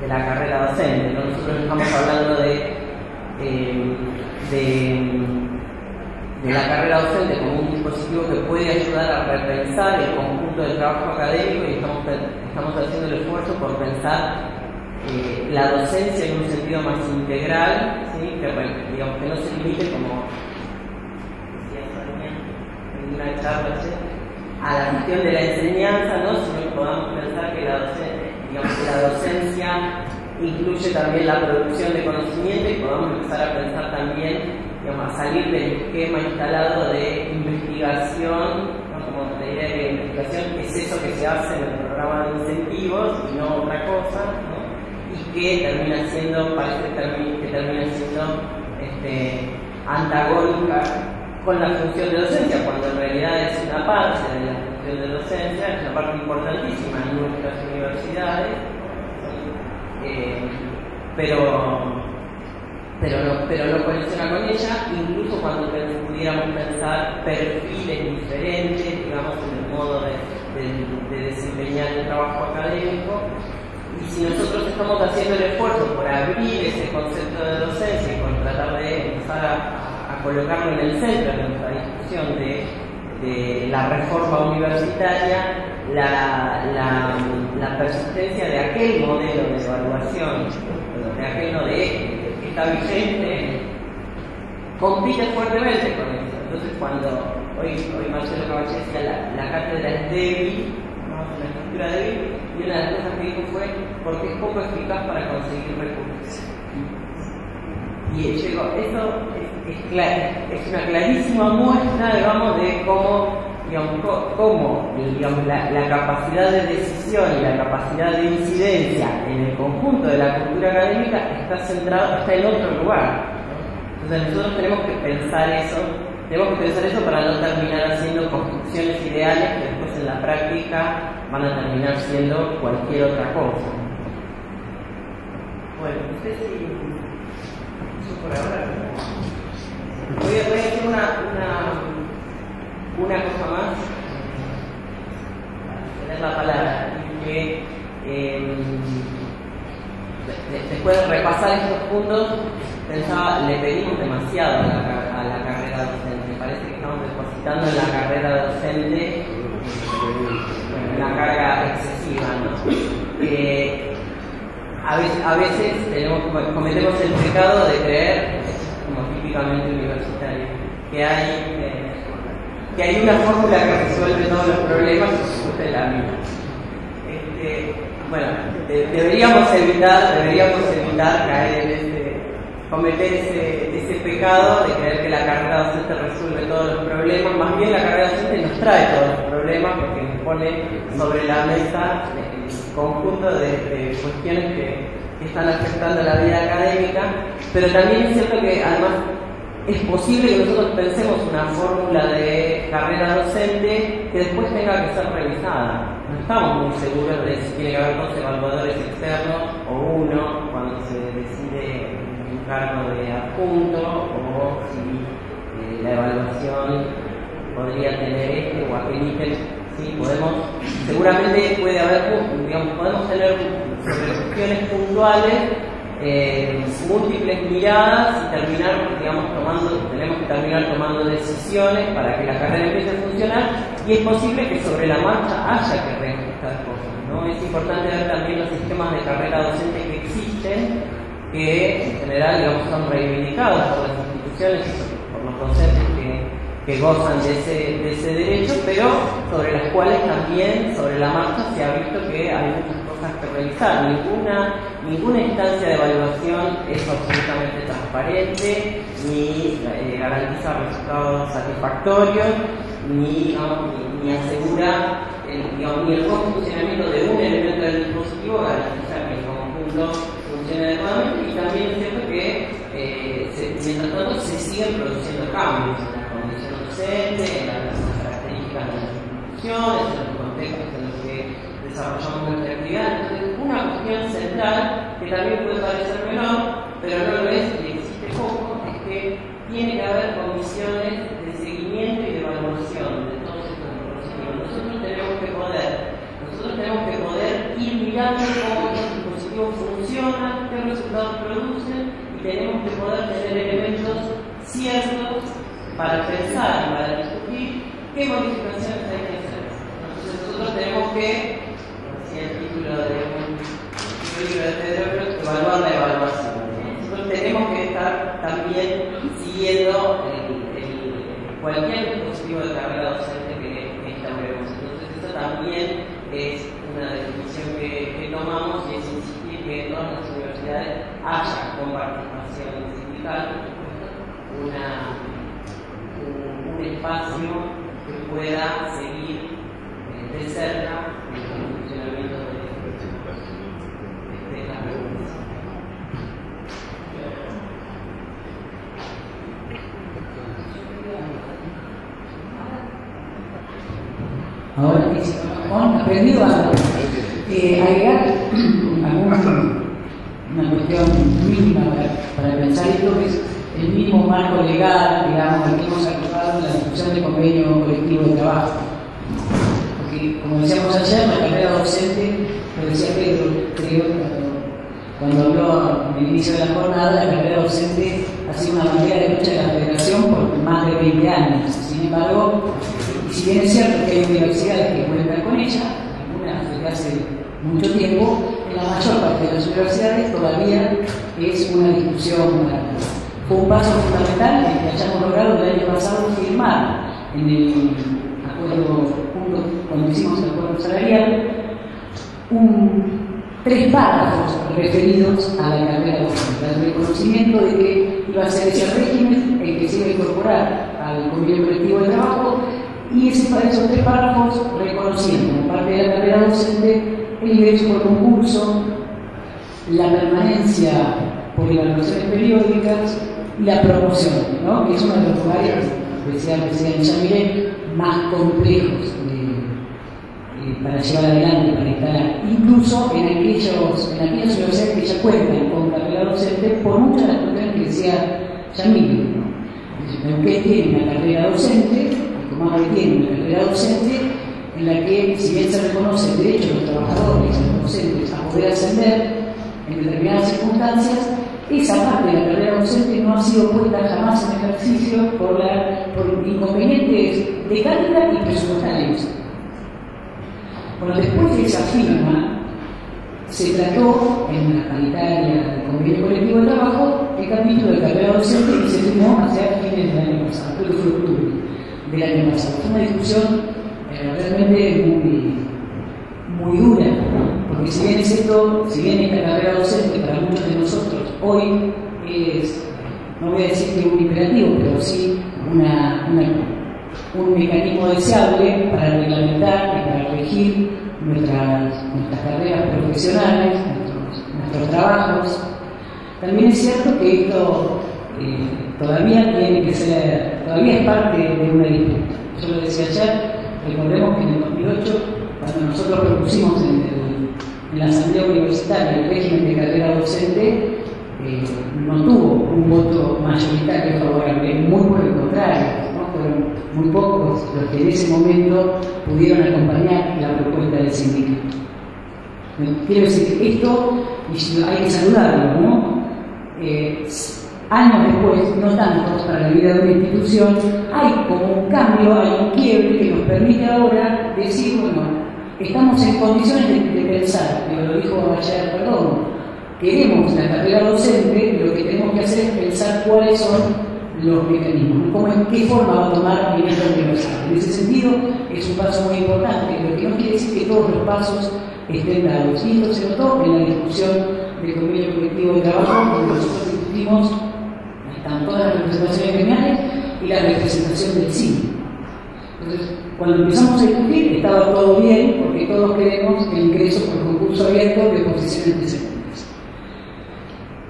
de la carrera docente. Nosotros estamos hablando de la carrera docente como un dispositivo que puede ayudar a repensar el conjunto del trabajo académico y estamos haciendo el esfuerzo por pensar la docencia en un sentido más integral, ¿sí? Que no se limite como una charla a la cuestión de la enseñanza, ¿no? Sino que podamos pensar que la docencia incluye también la producción de conocimiento y podamos empezar a pensar también, digamos, a salir del esquema instalado de investigación, ¿no? Como la idea de que la investigación es eso que se hace en el programa de incentivos y no otra cosa, ¿no? Y que termina siendo, parece que termina siendo antagónica con la función de docencia, cuando en realidad es una parte de la función de docencia, es una parte importantísima en nuestras universidades, pero no colisiona con ella, incluso cuando pudiéramos pensar perfiles diferentes, digamos, en el modo de desempeñar el trabajo académico. Y si nosotros estamos haciendo el esfuerzo por abrir ese concepto de docencia y por tratar de empezar a colocarlo en el centro de nuestra discusión de la reforma universitaria, la persistencia de aquel modelo de evaluación, de aquel no de este, que está vigente, compite fuertemente con eso. Entonces, cuando hoy Marcelo Caballé decía la cátedra es débil, ¿no? Es una estructura débil, y una de las cosas que dijo fue porque es poco eficaz para conseguir recursos. Y yo digo, eso es una clarísima muestra, digamos, de cómo la capacidad de decisión y la capacidad de incidencia en el conjunto de la cultura académica está en otro lugar, ¿no? Entonces nosotros tenemos que pensar eso para no terminar haciendo construcciones ideales que después en la práctica van a terminar siendo cualquier otra cosa. Bueno, no sé si eso por ahora. Voy a decir una cosa más, tener la palabra, que después de repasar estos puntos, pensaba, le pedimos demasiado a la carrera docente. Me parece que estamos depositando en la carrera docente una carga excesiva, ¿no? A veces cometemos el pecado de creer, como típicamente universitario, que hay una fórmula que resuelve todos los problemas y usted la mía. Bueno, deberíamos evitar caer en cometer ese pecado de creer que la carrera docente resuelve todos los problemas. Más bien la carrera docente nos trae todos los problemas porque nos pone sobre la mesa el conjunto de cuestiones que están afectando la vida académica, pero también es cierto que además es posible que nosotros pensemos una fórmula de carrera docente que después tenga que ser revisada. No estamos muy seguros de si tiene que haber 2 evaluadores externos o uno cuando se decide un cargo de adjunto, o si la evaluación podría tener o aquel ítem. Sí, seguramente puede haber, podemos tener sobre cuestiones puntuales múltiples miradas y tenemos que terminar tomando decisiones para que la carrera empiece a funcionar, y es posible que sobre la marcha haya que reajustar cosas, ¿no? Es importante ver también los sistemas de carrera docente que existen, que en general son reivindicados por las instituciones y por los docentes que gozan de ese derecho, pero sobre las cuales también sobre la marcha se ha visto que hay muchas cosas que revisar. Ninguna instancia de evaluación es absolutamente transparente, ni garantiza resultados satisfactorios, ni asegura ni el buen funcionamiento de un elemento del dispositivo, garantiza que el conjunto funcione adecuadamente, y también es cierto que mientras tanto se siguen produciendo cambios en la condición docente, en las características de las instituciones, en los contextos en los que desarrollamos nuestra actividad. Entonces, una cuestión central, que también puede parecer menor, pero no lo es y existe poco, es que tiene que haber comisiones de seguimiento y de evaluación de todos estos dispositivos. Nosotros tenemos que poder ir mirando cómo estos dispositivos funcionan, qué resultados producen, y tenemos que poder tener elementos ciertos para pensar y para discutir qué modificaciones hay que hacer. Entonces nosotros tenemos que, así el título de un libro de Pedro, evaluar la evaluación. Nosotros tenemos que estar también siguiendo cualquier dispositivo objetivo de carrera docente que instauremos. Entonces, eso también es una definición que tomamos, y es insistir que en todas las universidades haya con participación sindical, un espacio que pueda seguir de cerca el funcionamiento de la reunión. Ahora que se han aprendido a agregar una cuestión mínima para pensar esto, que es el mismo marco legal, digamos, al que hemos acordado en la discusión del convenio colectivo de trabajo. Porque, como decíamos ayer, la carrera docente, lo decía Pedro, creo, cuando habló en el inicio de la jornada, la carrera docente ha sido una bandera de lucha de la federación por más de 20 años. Sin embargo, si bien es cierto que hay universidades que cuentan con ella, algunas desde hace mucho tiempo, en la mayor parte de las universidades todavía es una discusión. Fue un paso fundamental que hayamos logrado el año pasado firmar en el acuerdo, cuando hicimos el acuerdo salarial, 3 párrafos referidos a la carrera docente, el reconocimiento de que iba a ser ese régimen el que se iba a incorporar al convenio colectivo de trabajo, y esos 3 párrafos reconociendo como parte de la carrera docente el ingreso por concurso, la permanencia por evaluaciones periódicas y la promoción, ¿no? Que es uno de los lugares, decía Yamile, más complejos para llevar adelante, para instalar, incluso en aquellas universidades que ya cuentan con carrera docente, por muchas de las cuestiones que decía Yamile, ¿no? Neuquén tiene una carrera docente, Comahue tiene una carrera docente en la que, si bien se reconoce el derecho de los trabajadores y los docentes a poder ascender en determinadas circunstancias, esa parte de la carrera docente no ha sido puesta jamás en ejercicio por inconvenientes de calidad y presupuestarios. Bueno, después de esa firma, se trató en la paritaria del convenio colectivo de trabajo el capítulo de carrera docente, y se firmó hacia fines del año pasado, creo que fue octubre del año pasado. Fue una discusión realmente muy dura, porque si bien esta carrera docente para muchos de nosotros hoy es, no voy a decir que un imperativo, pero sí un mecanismo deseable para reglamentar y para regir nuestras carreras profesionales, nuestros trabajos. También es cierto que esto todavía es parte de una disputa. Yo lo decía ayer, recordemos que en el 2008, cuando nosotros propusimos en la Asamblea Universitaria el régimen de carrera docente, no tuvo un voto mayoritario favorable, muy por el contrario, ¿no? Fueron muy pocos los que en ese momento pudieron acompañar la propuesta del sindicato. Quiero decir que esto hay que saludarlo, ¿no? Años después, no tantos para la vida de una institución, hay como un cambio, hay un quiebre que nos permite ahora decir, bueno, estamos en condiciones de pensar, pero lo dijo ayer Perdomo, queremos la carrera docente, lo que tenemos que hacer es pensar cuáles son los mecanismos, en qué forma va a tomar el nivel universal. En ese sentido, es un paso muy importante, lo que no quiere decir que todos los pasos estén dados. Y esto se notó en la discusión del convenio colectivo de trabajo, donde nosotros discutimos están todas las representaciones gremiales y la representación del cine. Entonces, cuando empezamos a discutir, estaba todo bien, porque todos queremos el ingreso por concurso abierto de posiciones descendentes.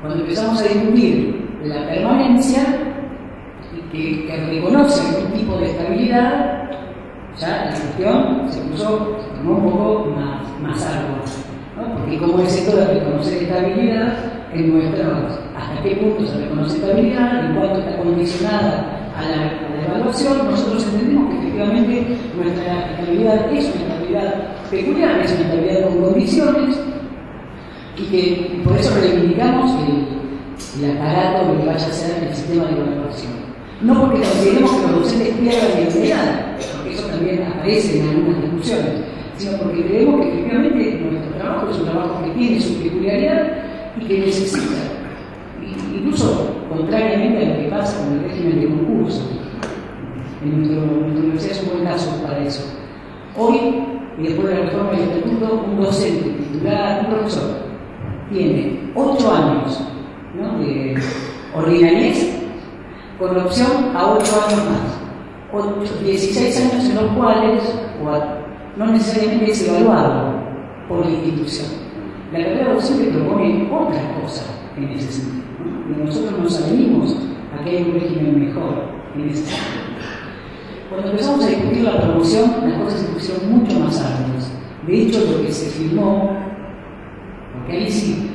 Cuando empezamos a discutir la permanencia, que reconoce algún tipo de estabilidad, ya la cuestión se tomó un poco más ardua, ¿no? Porque como es esto de reconocer estabilidad en nuestros, hasta qué punto se reconoce estabilidad, en cuanto está condicionada a la evaluación, nosotros entendemos que efectivamente nuestra estabilidad es una estabilidad peculiar, es una estabilidad con condiciones, y que por eso reivindicamos el aparato de que vaya a ser el sistema de evaluación. No porque consideremos que los docentes pierdan identidad, porque eso también aparece en algunas discusiones, sino porque creemos que efectivamente nuestro trabajo es un trabajo que tiene su peculiaridad y que necesita, incluso contrariamente a lo que pasa con el régimen de concurso, nuestra universidad es un buen caso para eso. Hoy, y después de la reforma del estatuto, un docente titular, un profesor, tiene 8 años, ¿no?, de ordinariez con opción a 8 años más. 16 años en los cuales no necesariamente es evaluado por la institución. La carrera docente propone otras cosas en ese sentido, ¿no? Y nosotros nos adherimos a que hay un régimen mejor en ese sentido. Cuando empezamos a discutir la promoción, las cosas se pusieron mucho más amplias. De hecho, lo que se firmó, porque ahí sí,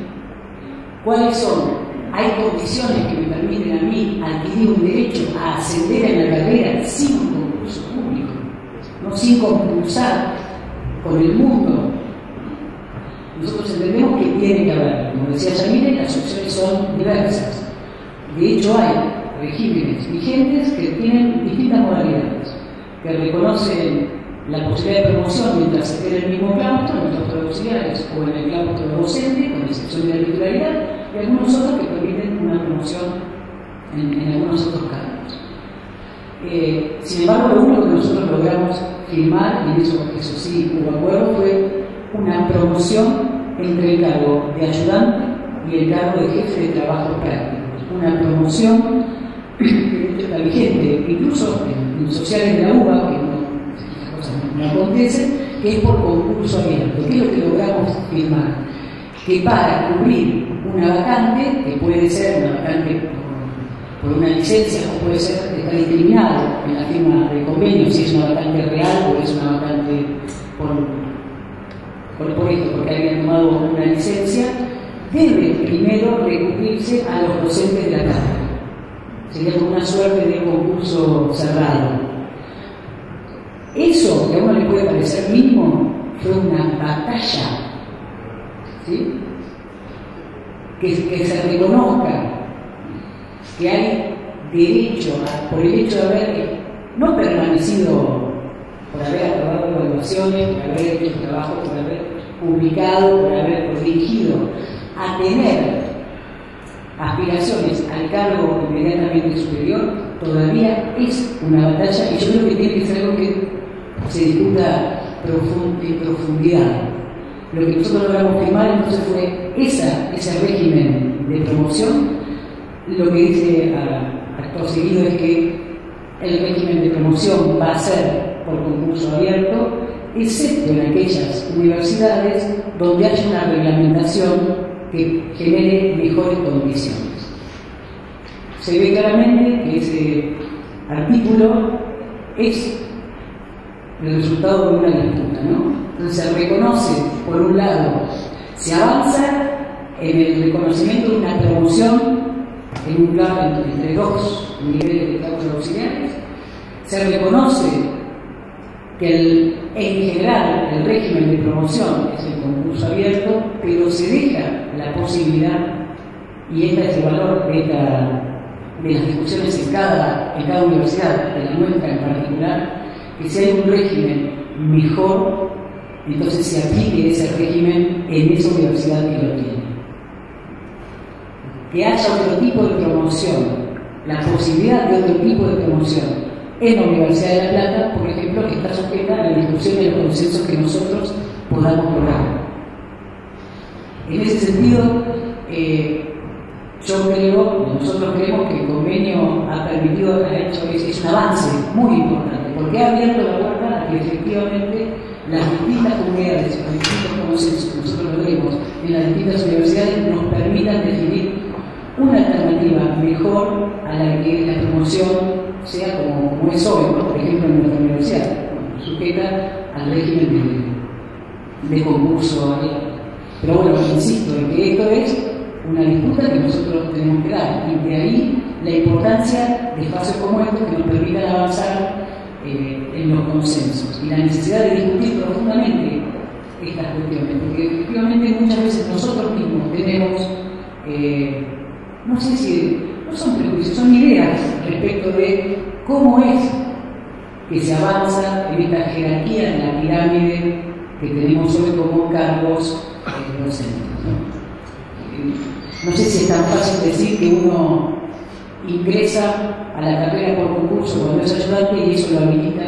¿cuáles son? Hay condiciones que me permiten a mí adquirir un derecho a ascender en la carrera sin un concurso público, no sin concursar con el mundo. Nosotros entendemos que tiene que haber, como decía Yamile, las opciones son diversas. De hecho, hay regímenes vigentes que tienen distintas modalidades, que reconocen la posibilidad de promoción mientras se quede en el mismo claustro, en los claustros auxiliares o en el claustro docente, con excepción de la titularidad, y algunos otros que permiten una promoción en algunos otros cargos. Sin embargo, lo único que nosotros logramos firmar, y eso sí hubo acuerdo, fue una promoción entre el cargo de ayudante y el cargo de jefe de trabajo práctico. Una promoción que está vigente, incluso en sociales de la UBA, que estas cosas no acontecen, que es por concurso abierto. ¿Qué es lo que logramos firmar? Que para cubrir una vacante, que puede ser una vacante por una licencia o puede ser estar discriminado en la firma de convenio, si es una vacante real o es una vacante por esto, porque alguien ha tomado una licencia, debe primero recurrirse a los docentes de la carrera. Sería como una suerte de concurso cerrado. Eso, que a uno le puede parecer mínimo, fue una batalla, ¿sí? Que se reconozca que hay derecho por el hecho de haber no permanecido, por haber aprobado evaluaciones, por haber hecho trabajo, por haber publicado, por haber corregido, a tener aspiraciones al cargo inmediatamente superior, todavía es una batalla, y yo creo que tiene que ser algo que se discuta en profundidad. Lo que nosotros logramos firmar entonces fue ese régimen de promoción. Lo que dice acto seguido es que el régimen de promoción va a ser por concurso abierto, excepto en aquellas universidades donde haya una reglamentación que genere mejores condiciones. Se ve claramente que ese artículo es el resultado de una disputa, ¿no? Entonces se reconoce, por un lado, se avanza en el reconocimiento de una promoción en un plano entre dos niveles de claustros auxiliares, se reconoce que en general el régimen de promoción es el concurso abierto, pero se deja la posibilidad, y este es el valor de las discusiones en cada universidad, de la nuestra en particular, que si hay un régimen mejor, entonces se aplique ese régimen en esa universidad que lo tiene. Que haya otro tipo de promoción, la posibilidad de otro tipo de promoción en la Universidad de La Plata, por ejemplo, que está sujeta a la discusión y a los consensos que nosotros podamos lograr. En ese sentido, nosotros creemos que el convenio ha permitido, es un avance muy importante, porque ha abierto la puerta a que efectivamente las distintas comunidades, los distintos consensos que nosotros logremos en las distintas universidades nos permitan definir una alternativa mejor a la que la promoción sea como es hoy, ¿no? Por ejemplo, en nuestra universidad, sujeta al régimen de concurso abierto. Pero bueno, insisto en que esto es una disputa que nosotros tenemos que dar, y de ahí la importancia de espacios como estos que nos permitan avanzar en los consensos y la necesidad de discutir profundamente estas cuestiones, porque efectivamente muchas veces nosotros mismos tenemos, no sé si no son prejuicios, son ideas respecto de cómo es que se avanza en esta jerarquía de la pirámide que tenemos hoy como cargos docentes, ¿no? No sé si es tan fácil decir que uno ingresa a la carrera por concurso cuando es ayudante y eso lo habilita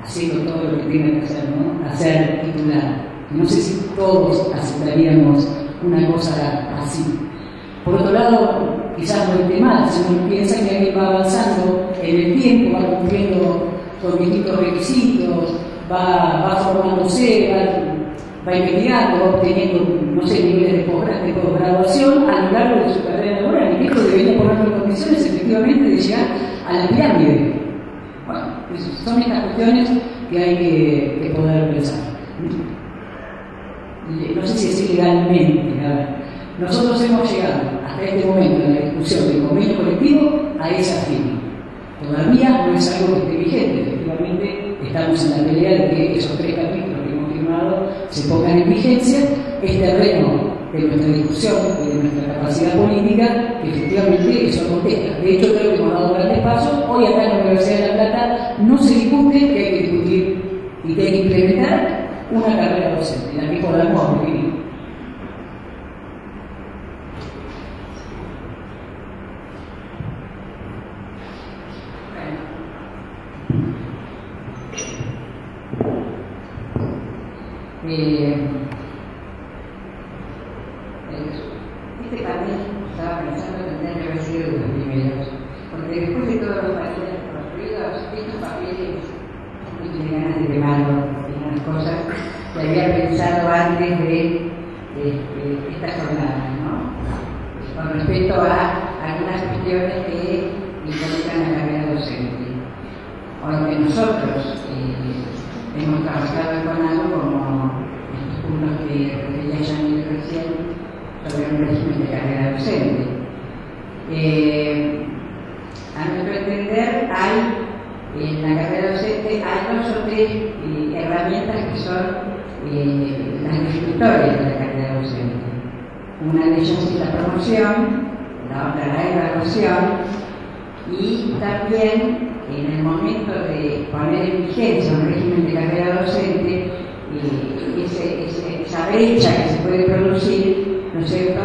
haciendo todo lo que tiene que hacer, ¿no? A ser titular. No sé si todos aceptaríamos una cosa así. Por otro lado, quizás no esté mal, si uno piensa que alguien va avanzando en el tiempo, va cumpliendo con distintos requisitos, va formándose, va investigando, va obteniendo, no sé, niveles de posgraduación a lo largo de su carrera laboral. Y esto debería ponerlo en condiciones efectivamente de llegar a la pirámide. Bueno, son estas cuestiones que hay que poder pensar. No sé si es ilegalmente, a ver. Nosotros hemos llegado hasta este momento en la discusión del convenio colectivo a esa firma. Todavía no es algo que esté vigente, efectivamente estamos en la pelea de que esos 3 capítulos que hemos firmado se pongan en vigencia. Es terreno de nuestra discusión y de nuestra capacidad política que efectivamente eso acontezca. De hecho, creo que hemos dado grandes pasos. Hoy acá en la Universidad de La Plata no se discute que hay que discutir y que hay que implementar una carrera docente, en la que podamos vivir. Este panel estaba pensando que tendría que haber sido de los primeros, porque después de todos los papeles construidos, estos papeles no tienen ganas de quemarlos, porque unas cosas que había pensado antes de esta jornada, ¿no? Con respecto a algunas cuestiones que involucran la carrera docente, o lo que nosotros hemos trabajado en CONADO como unos que refería Janine recién sobre un régimen de carrera docente. A nuestro entender, en la carrera docente hay 2 o 3 herramientas que son las definitorias de la carrera docente. Una de ellas es la promoción, la otra la evaluación, y también en el momento de poner en vigencia un régimen de carrera docente, esa brecha que se puede producir, ¿no es cierto?,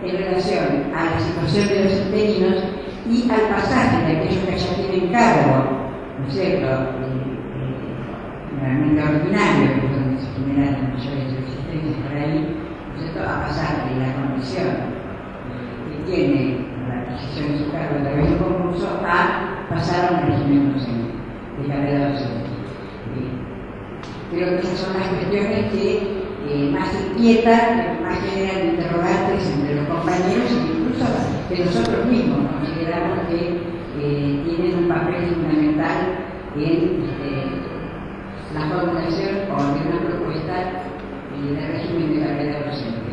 en relación a la situación de los interinos y al pasaje de aquellos que ya tienen cargo, ¿no es cierto?, realmente ordinario, que es donde se generan las mayores existencias por ahí, ¿no es cierto?, a pasar de la condición que tiene la adquisición de su cargo a través de un concurso a pasar a un régimen docente, de carrera docente. Creo que esas son las cuestiones que más inquietan, que más generan interrogantes entre los compañeros e incluso que nosotros mismos consideramos que tienen un papel fundamental en la formulación o de una propuesta de régimen de carrera docente.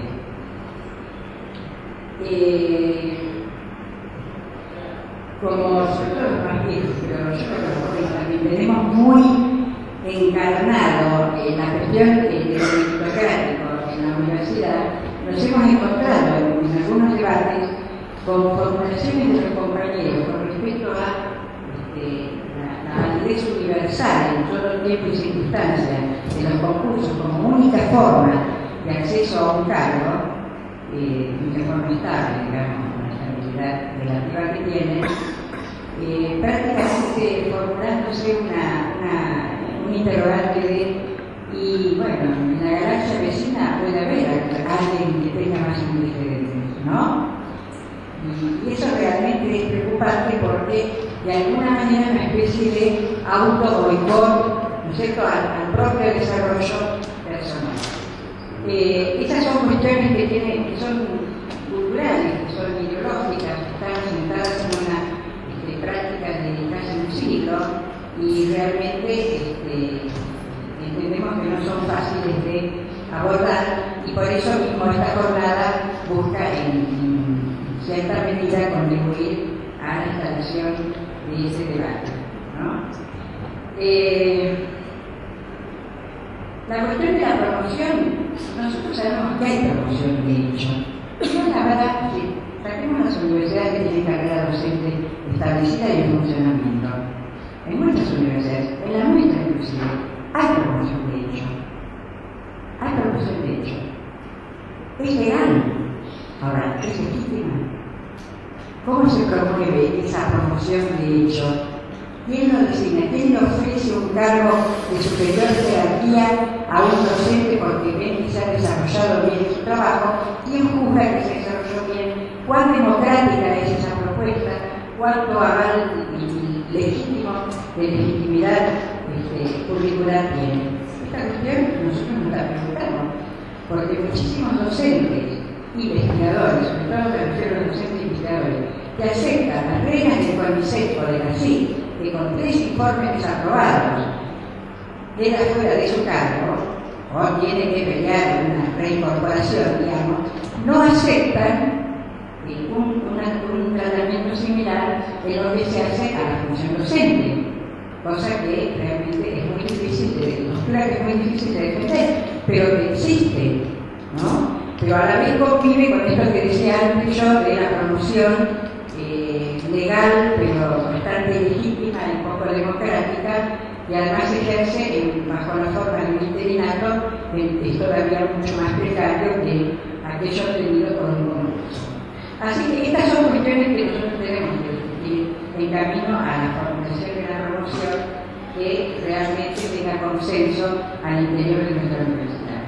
Como nosotros los partidos, pero yo creo que los jóvenes también tenemos muy encarnado en la cuestión del meritocrático en la universidad, nos hemos encontrado en algunos debates con formulaciones de los compañeros con respecto a la validez universal en todo tiempo y circunstancia de los concursos como única forma de acceso a un cargo, única forma estable, digamos, con la estabilidad relativa que tiene, prácticamente formulándose un interrogante de, y bueno, en la galaxia vecina puede haber alguien que tenga más antecedentes, ¿no? Y eso realmente es preocupante porque de alguna manera es una especie de auto-boicot, ¿no es cierto?, al propio desarrollo personal. Esas son cuestiones que son culturales, que son ideológicas, que están sentadas en una práctica de casi un siglo y realmente entendemos que no son fáciles de abordar y por eso mismo esta jornada busca en cierta medida contribuir a la instalación de ese debate, ¿no? La cuestión de la promoción, nosotros sabemos que hay promoción de hecho. Yo la verdad, si saquemos las universidades que tienen carrera docente establecida y en funcionamiento, en muchas universidades, en la nuestra inclusive, hay promoción de hecho. Hay promoción de hecho. Es legal. Ahora, ¿es legítima? ¿Cómo se promueve esa promoción de hecho? ¿Quién lo designa? ¿Quién le ofrece un cargo de superior jerarquía a un docente porque ven que se ha desarrollado bien su trabajo? ¿Quién juzga que se desarrolló bien? ¿Cuán democrática es esa propuesta? ¿Cuánto aval legítimo de legitimidad curricular tiene? Esta cuestión nosotros nos la preguntamos, porque muchísimos docentes, investigadores, sobre todo me refiero a los docentes investigadores, que aceptan las reglas del CONICET o de la CIC, que con 3 informes desaprobados queda fuera de su cargo, o tiene que pelear una reincorporación, digamos, no aceptan un tratamiento similar en lo que se hace a la función docente, cosa que realmente es muy difícil de demostrar, que es muy difícil de defender, pero que existe, ¿no? Pero a la vez convive con esto que decía antes yo de la promoción legal, pero bastante legítima y poco democrática, y además ejerce bajo la forma del interinato, que es todavía mucho más precario que aquello obtenido por un concurso. Así que estas son cuestiones que nosotros tenemos que discutir en camino a la formulación de la promoción que realmente tenga consenso al interior de nuestra universidad.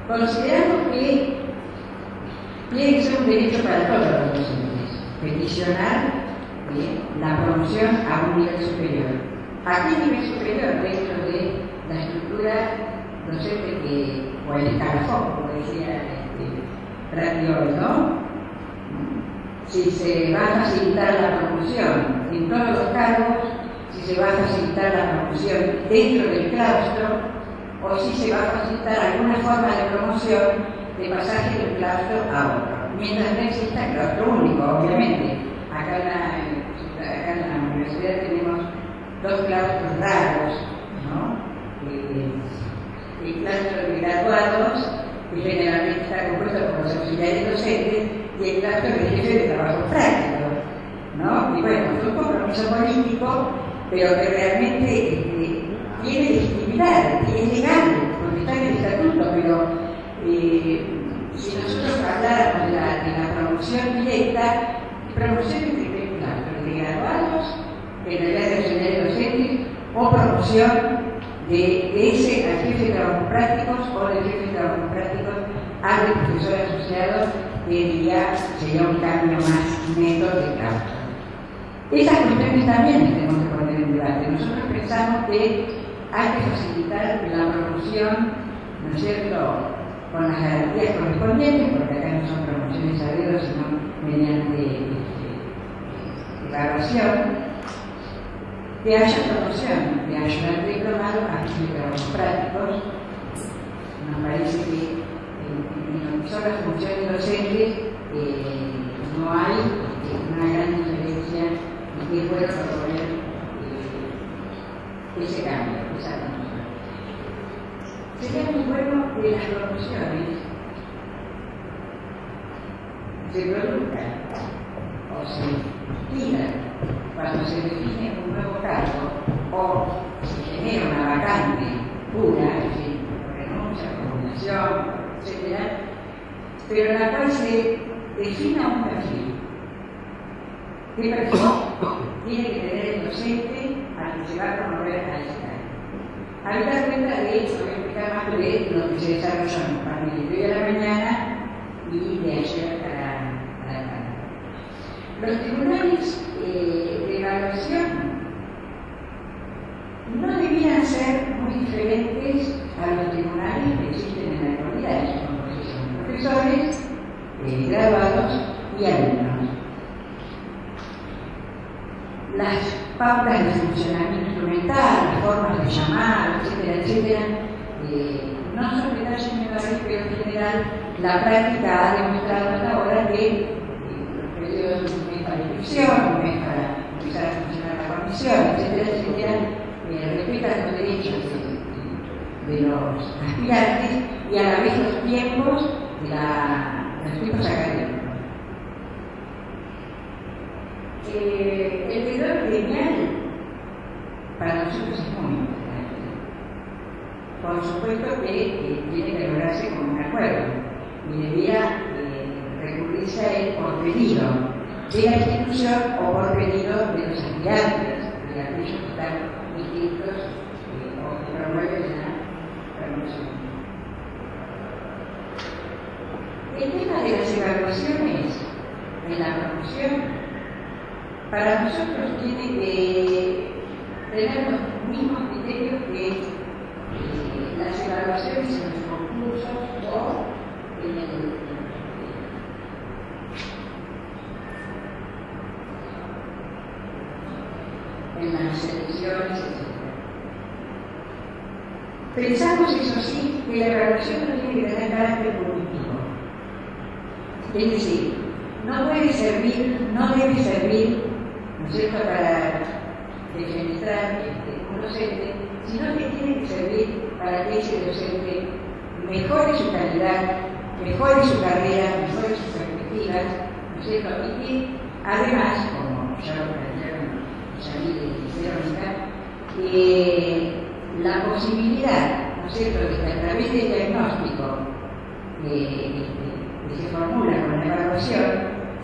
Consideramos que tiene que ser un derecho para todos los docentes peticionar la promoción a un nivel superior. ¿A qué nivel superior? Dentro de la estructura docente o el escalafón, como decía Ratiol, ¿no? Si se va a facilitar la promoción en todos los cargos, si se va a facilitar la promoción dentro del claustro, o si se va a facilitar alguna forma de promoción de pasaje del claustro a otro. Mientras no exista el claustro único, obviamente. Acá en la universidad tenemos 2 claustros raros, ¿no? El claustro de graduados, que generalmente está compuesto por los auxiliares docentes, y el claustro de jefe de trabajo práctico, ¿no? Y bueno, es un compromiso político, pero que realmente tiene legitimidad, es legal, porque está en el estatuto, pero si nosotros habláramos de la promoción directa, promoción de graduados, de realidad de auxiliares docentes, o promoción de ese al jefe de trabajos prácticos o del jefe de trabajos prácticos al profesor asociado, que ya sería un cambio más neto de claustro. Esas cuestiones también tenemos que poner en debate. Nosotros pensamos que hay que facilitar la promoción, ¿no es cierto?, con las garantías correspondientes, porque acá no son promociones a dedo, sino mediante evaluación, que haya promoción de ayudante diplomado a los trabajos prácticos. Nos parece que en lo que son las funciones docentes no hay una gran diferencia y que pueda proponer ese cambio, esa promoción. Sería muy bueno que las promociones se produzcan o se pidan cuando se define un nuevo cargo o se genera una vacante pura, es decir, renuncia, combinación, etc., pero en la cual se defina un perfil. ¿Qué perfil tiene que tener el docente al que se va a promover a ese cargo? Habida cuenta, de hecho, voy a explicar más de lo que se desarrolló en el panel de hoy a la mañana y de ayer a la tarde. Los tribunales de evaluación no debían ser muy diferentes a los tribunales que existen en la actualidad, son profesores, graduados y alumnos. Las pautas de funcionamiento instrumental, las formas de llamar, etcétera, etcétera, no son detalles menores, pero en general la práctica ha demostrado hasta ahora que los periodos de un mes para inscripción, un mes para empezar a funcionar la comisión, etcétera, etcétera, respetan los derechos de los aspirantes y a la vez los tiempos académicos. El periodo lineal para nosotros es muy importante. Por supuesto que tiene que lograrse con un acuerdo y debía recurrirse a él por pedido, de la institución o por pedido de los aspirantes, de aquellos que están inscritos o que promueven la promoción. El tema de las evaluaciones en la promoción, para nosotros tiene que tener los mismos criterios que las evaluaciones en los concursos o en las selecciones, etc. Pensamos, eso sí, que la evaluación no tiene que tener carácter punitivo. Es decir, no puede servir, no debe servir, ¿no es cierto?, para defenestrar un docente, sino que tiene que servir para que ese docente mejore su calidad, mejore su carrera, mejore sus perspectivas, ¿no es cierto?, y que además, como ya lo plantearon Yanir y Verónica, la posibilidad, ¿no es cierto?, de que a través del diagnóstico que se formula con la evaluación,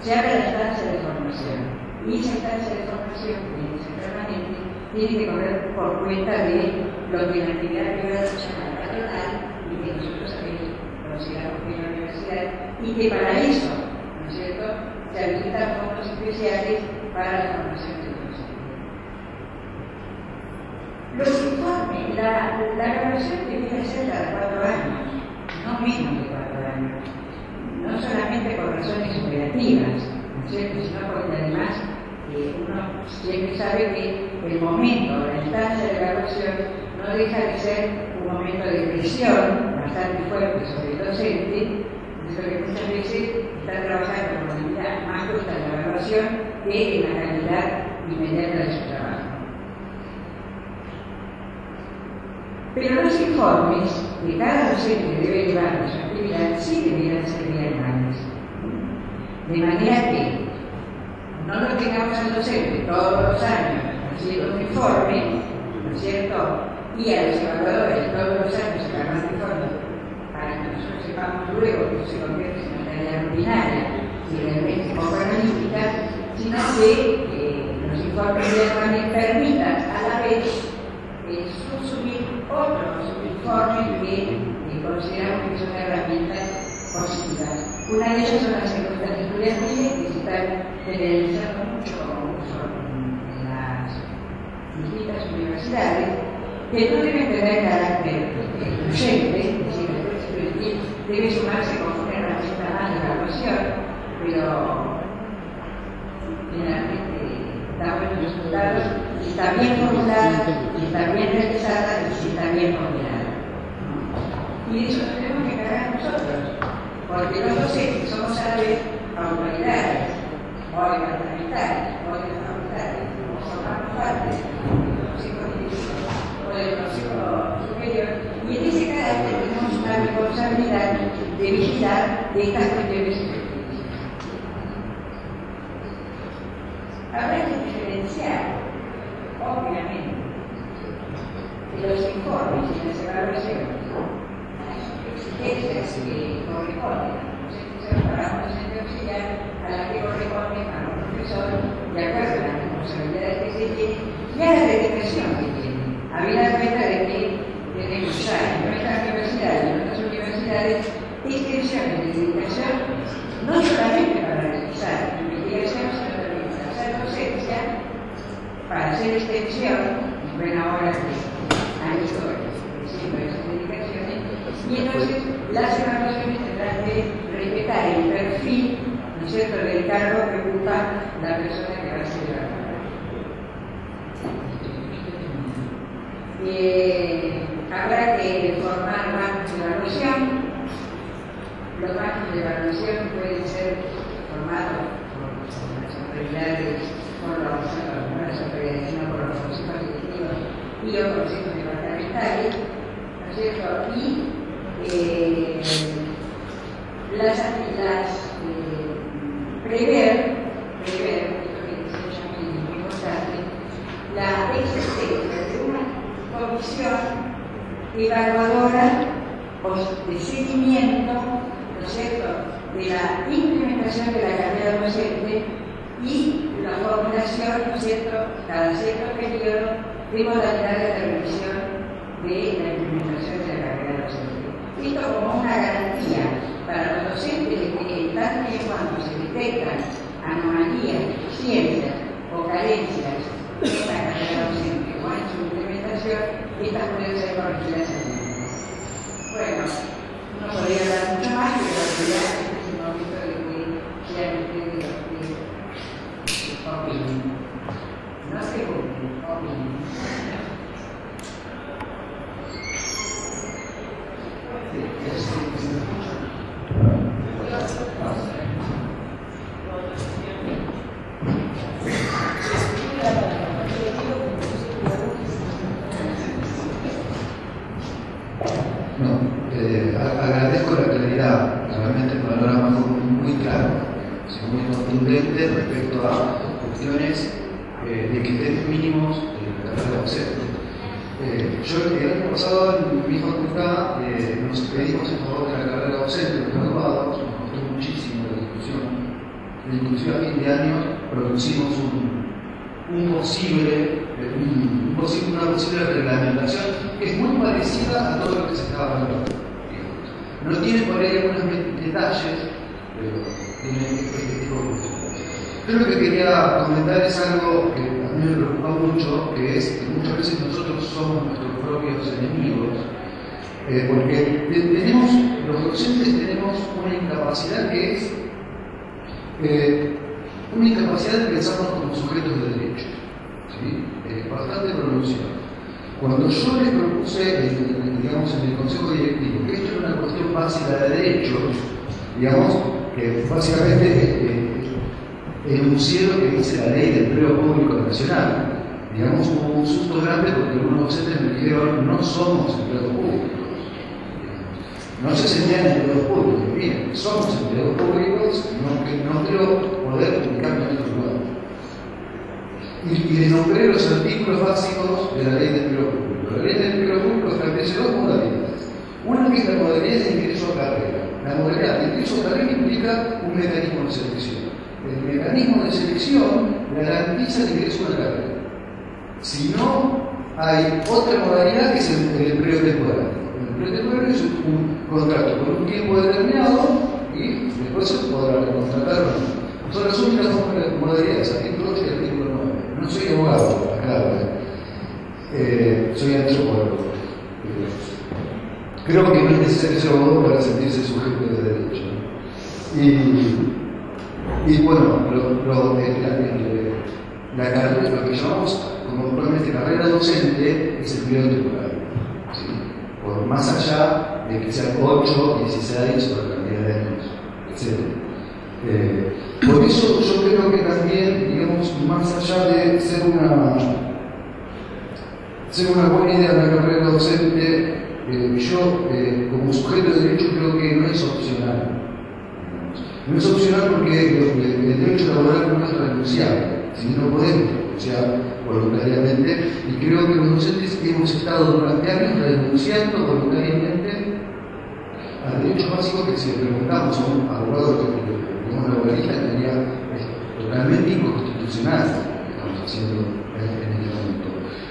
se abra la estancia de formación. Y esa estancia de formación, que tiene que ser permanente, tiene que correr por cuenta de lo que en la actividad privada se llama patronal y que nosotros consideramos que es la universidad, y que para eso, ¿no es cierto?, se habilitan fondos especiales para la formación de docentes. Los informes, la evaluación debería ser cada 4 años, no menos de 4 años. No solamente por razones operativas, ¿no es cierto?, sino porque además uno siempre sabe que el momento, la instancia de evaluación no deja de ser un momento de presión bastante fuerte sobre el docente, que muchas veces está trabajando con la calidad más justa de la evaluación que en la calidad inmediata de su trabajo. Pero los informes que cada docente debe llevar a su actividad sí deberían ser bianuales. De manera que no lo tengamos al docente todos los años haciendo un informe, ¿no es cierto?, y a los evaluadores todos los años sacando un informe para que nosotros sepamos luego que se convierte en una tarea rutinaria y realmente poco analítica, sino que los informes bianuales permitan a la vez subir otros informes que consideramos que son herramientas positivas. Una de ellas son las encuestas estudiantiles que se están generalizando mucho como en las distintas universidades, que no deben tener carácter excluyente, es decir, el proceso estudiantil debe sumarse como una herramienta más de evaluación, pero generalmente da buenos resultados y está bien formulada, y está bien realizada y está bien formulada. Y eso lo tenemos que encargar nosotros, porque los docentes somos a la vez autoridades, o departamentales, o de facultades, o formamos parte del Consejo Directivo o del Consejo Superior, y en ese carácter tenemos una responsabilidad de vigilar de estas cuestiones efectivas. Habrá que diferenciar, obviamente, de los informes y las evaluaciones, las exigencias que corresponden para un docente auxiliar, a las que corresponden a un profesor, de acuerdo a las responsabilidades que se tienen y a la dedicación que tiene. Habida cuenta de que tenemos ya en nuestras universidades y en otras universidades inscripciones de dedicación, no solamente para realizar investigación, sino también para hacer docencia, para hacer extensión, y bueno, ahora que hay historias diciendo esas dedicaciones, y entonces las evaluaciones tendrán que respetar el perfil, ¿no es cierto?, del cargo que ocupa la persona que va a ser evaluada. Habrá que formar bancos de evaluación. Los bancos de evaluación pueden ser formados por las autoridades, por las autoridades, no por los consejos directivos y los consejos departamentales, ¿no es cierto?, y prever, esto que se llama muy importante, la existencia de una comisión evaluadora o de seguimiento, ¿no es cierto?, de la implementación de la carrera docente y la formulación, ¿no es cierto?, cada cierto periodo de modalidades de revisión de la implementación de la carrera docente. Esto como una garantía para los docentes de que tanto y cuando se detectan anomalías, deficiencias o carencias en la carrera docente o en su implementación, estas pueden ser corregidas a tiempo. Bueno, no podría hablar mucho más, pero ya este es el momento de que sean ustedes los que opinen. No se juzguen, opinen. Agradezco la claridad, realmente el panorama fue muy claro, muy contundente respecto a cuestiones de criterios mínimos de la carrera docente. Yo el año pasado en mi facultad nos pedimos en favor de la carrera docente, los graduados, nos costó muchísimo la discusión. Inclusive a fin de año producimos una posible reglamentación que es muy parecida a todo lo que se estaba hablando. No tiene por ahí algunos detalles, pero tiene este tipo de cuestiones. Yo lo que quería comentar es algo que a mí me preocupa mucho, que es que muchas veces nosotros somos nuestros propios enemigos, porque los docentes tenemos una incapacidad que es una incapacidad de pensarnos como sujetos de derecho, ¿sí? Bastante pronunciada. Cuando yo les propuse, digamos, en el Consejo Directivo, que esto era una cuestión básica de derechos, digamos, que básicamente enuncié lo que dice la Ley de Empleo Público Nacional. Digamos, hubo un susto grande porque algunos docentes me dijeron, no somos empleados públicos. No se sentían empleados públicos. Bien, somos empleados públicos, no creo poder publicarme en otro lugar. Y les nombré los artículos básicos de la Ley de Empleo Público. La Ley de Empleo Público establece dos modalidades. Una que es la modalidad de ingreso a carrera. La modalidad de ingreso a carrera implica un mecanismo de selección. El mecanismo de selección garantiza el ingreso a la carrera. Si no, hay otra modalidad que es el empleo temporal. El empleo temporal es un contrato por un tiempo determinado y después se podrá recontratar o no. Son las únicas dos modalidades, artículo 8 y artículo 9. No soy abogado, aclaro. Soy antropólogo. Creo que no es necesario ser abogado para sentirse sujeto de derecho. Y bueno, la carrera, lo que llamamos como probablemente carrera docente, es el periodo temporal. ¿Sí? Por más allá de que sean 8, 16 o la cantidad de años, etc. Por eso yo creo que también, digamos, más allá de ser una buena idea de la carrera docente, yo como sujeto de derecho creo que no es opcional. No es opcional porque el derecho laboral no es renunciable, si no podemos renunciar voluntariamente, y creo que los docentes hemos estado durante años renunciando voluntariamente a derechos básicos que si le preguntamos a un abogado digamos laboralista sería totalmente inconstitucional lo que estamos haciendo en este momento.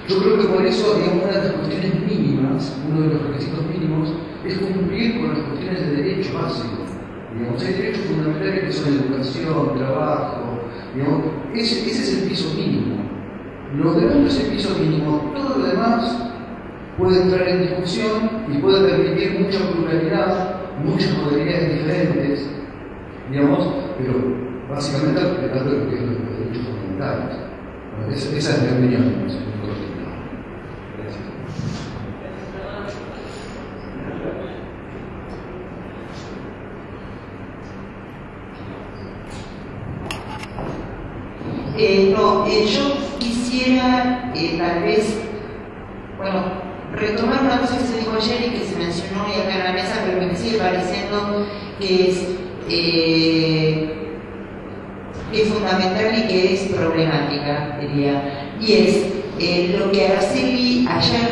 Yo creo que por eso, digamos, una de las cuestiones mínimas, uno de los requisitos mínimos, es cumplir con las cuestiones de derecho básico. Digamos, hay derechos fundamentales que son educación, trabajo, digamos, ese es el piso mínimo. Logrando ese piso mínimo, todo lo demás puede entrar en discusión y puede permitir mucha pluralidad, muchas modalidades diferentes, digamos, pero básicamente respetando lo que es los derechos fundamentales. Bueno, esa es mi opinión, señor Cortina. Gracias. Yo quisiera tal vez, bueno, retomar una cosa que se dijo ayer y que se mencionó hoy acá en la mesa, pero que me sigue pareciendo que es fundamental y que es problemática, diría. Y es lo que Araceli ayer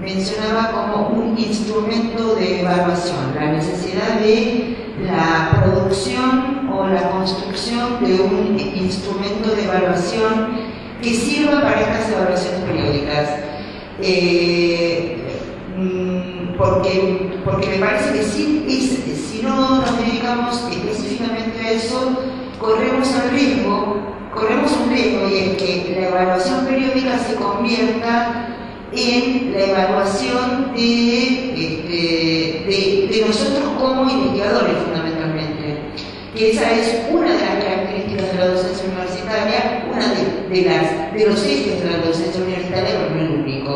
mencionaba como un instrumento de evaluación, la necesidad de la producción o la construcción de un instrumento de evaluación que sirva para estas evaluaciones periódicas. Porque me parece que si no nos dedicamos específicamente a eso, corremos un riesgo, y es que la evaluación periódica se convierta en la evaluación de nosotros como investigadores, fundamentalmente. Que esa es una de las características de la docencia universitaria, una de los ejes de la docencia universitaria, pero no el único.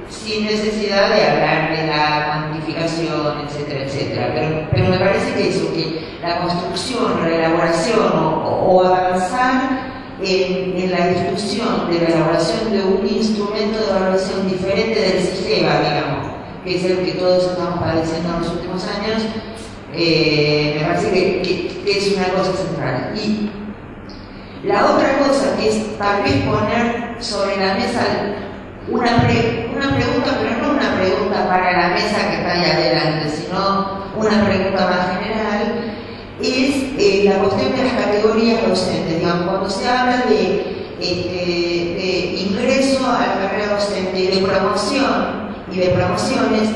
Sin necesidad de hablar de la cuantificación, etcétera, etcétera. Pero me parece que eso, que la construcción, la elaboración o avanzar en la discusión de la elaboración de un instrumento de evaluación diferente del sistema, digamos, que es el que todos estamos padeciendo en los últimos años, me parece que es una cosa central. Y la otra cosa que es tal vez poner sobre la mesa una pregunta, pero no una pregunta para la mesa que está ahí adelante, sino una pregunta más general, es la cuestión de las categorías docentes. Digamos, cuando se habla de ingreso a la carrera docente y de promoción y de promociones,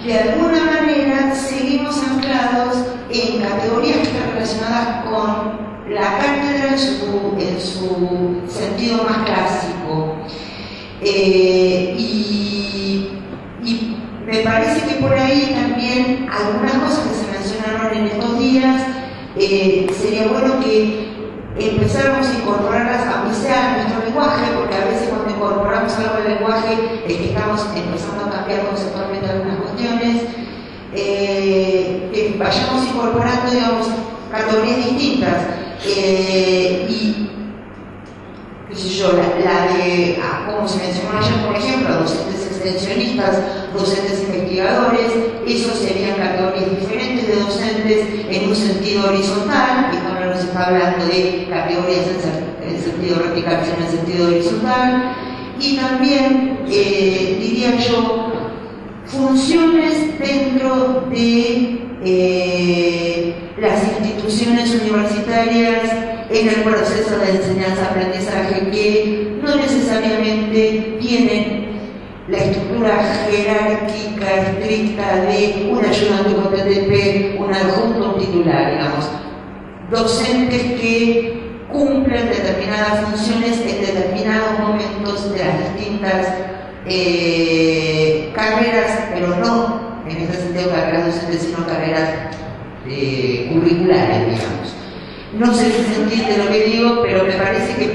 de alguna manera seguimos anclados en categorías que están relacionadas con la cátedra en su sentido más clásico. Y me parece que por ahí también algunas cosas que se mencionaron en estos días, sería bueno que empezáramos a incorporarlas, aunque sea a nuestro lenguaje, porque a veces cuando incorporamos algo al lenguaje es que estamos empezando a cambiar conceptualmente algunas cuestiones, que vayamos incorporando, digamos, categorías distintas. Y qué sé yo, la de, como se mencionó ayer, por ejemplo, docentes extensionistas, docentes investigadores, esos serían categorías diferentes de docentes en un sentido horizontal, y cuando nos está hablando de categorías en sentido vertical, sino en sentido horizontal, y también, diría yo, funciones dentro de las instituciones universitarias en el proceso de enseñanza-aprendizaje, que no necesariamente tienen la estructura jerárquica estricta de un ayudante con TTP, un adjunto, un titular, digamos. Docentes que cumplen determinadas funciones en determinados momentos de las distintas carreras, pero no en este sentido carreras docentes, sino carreras curriculares, digamos. No sé si se entiende lo que digo, pero me parece que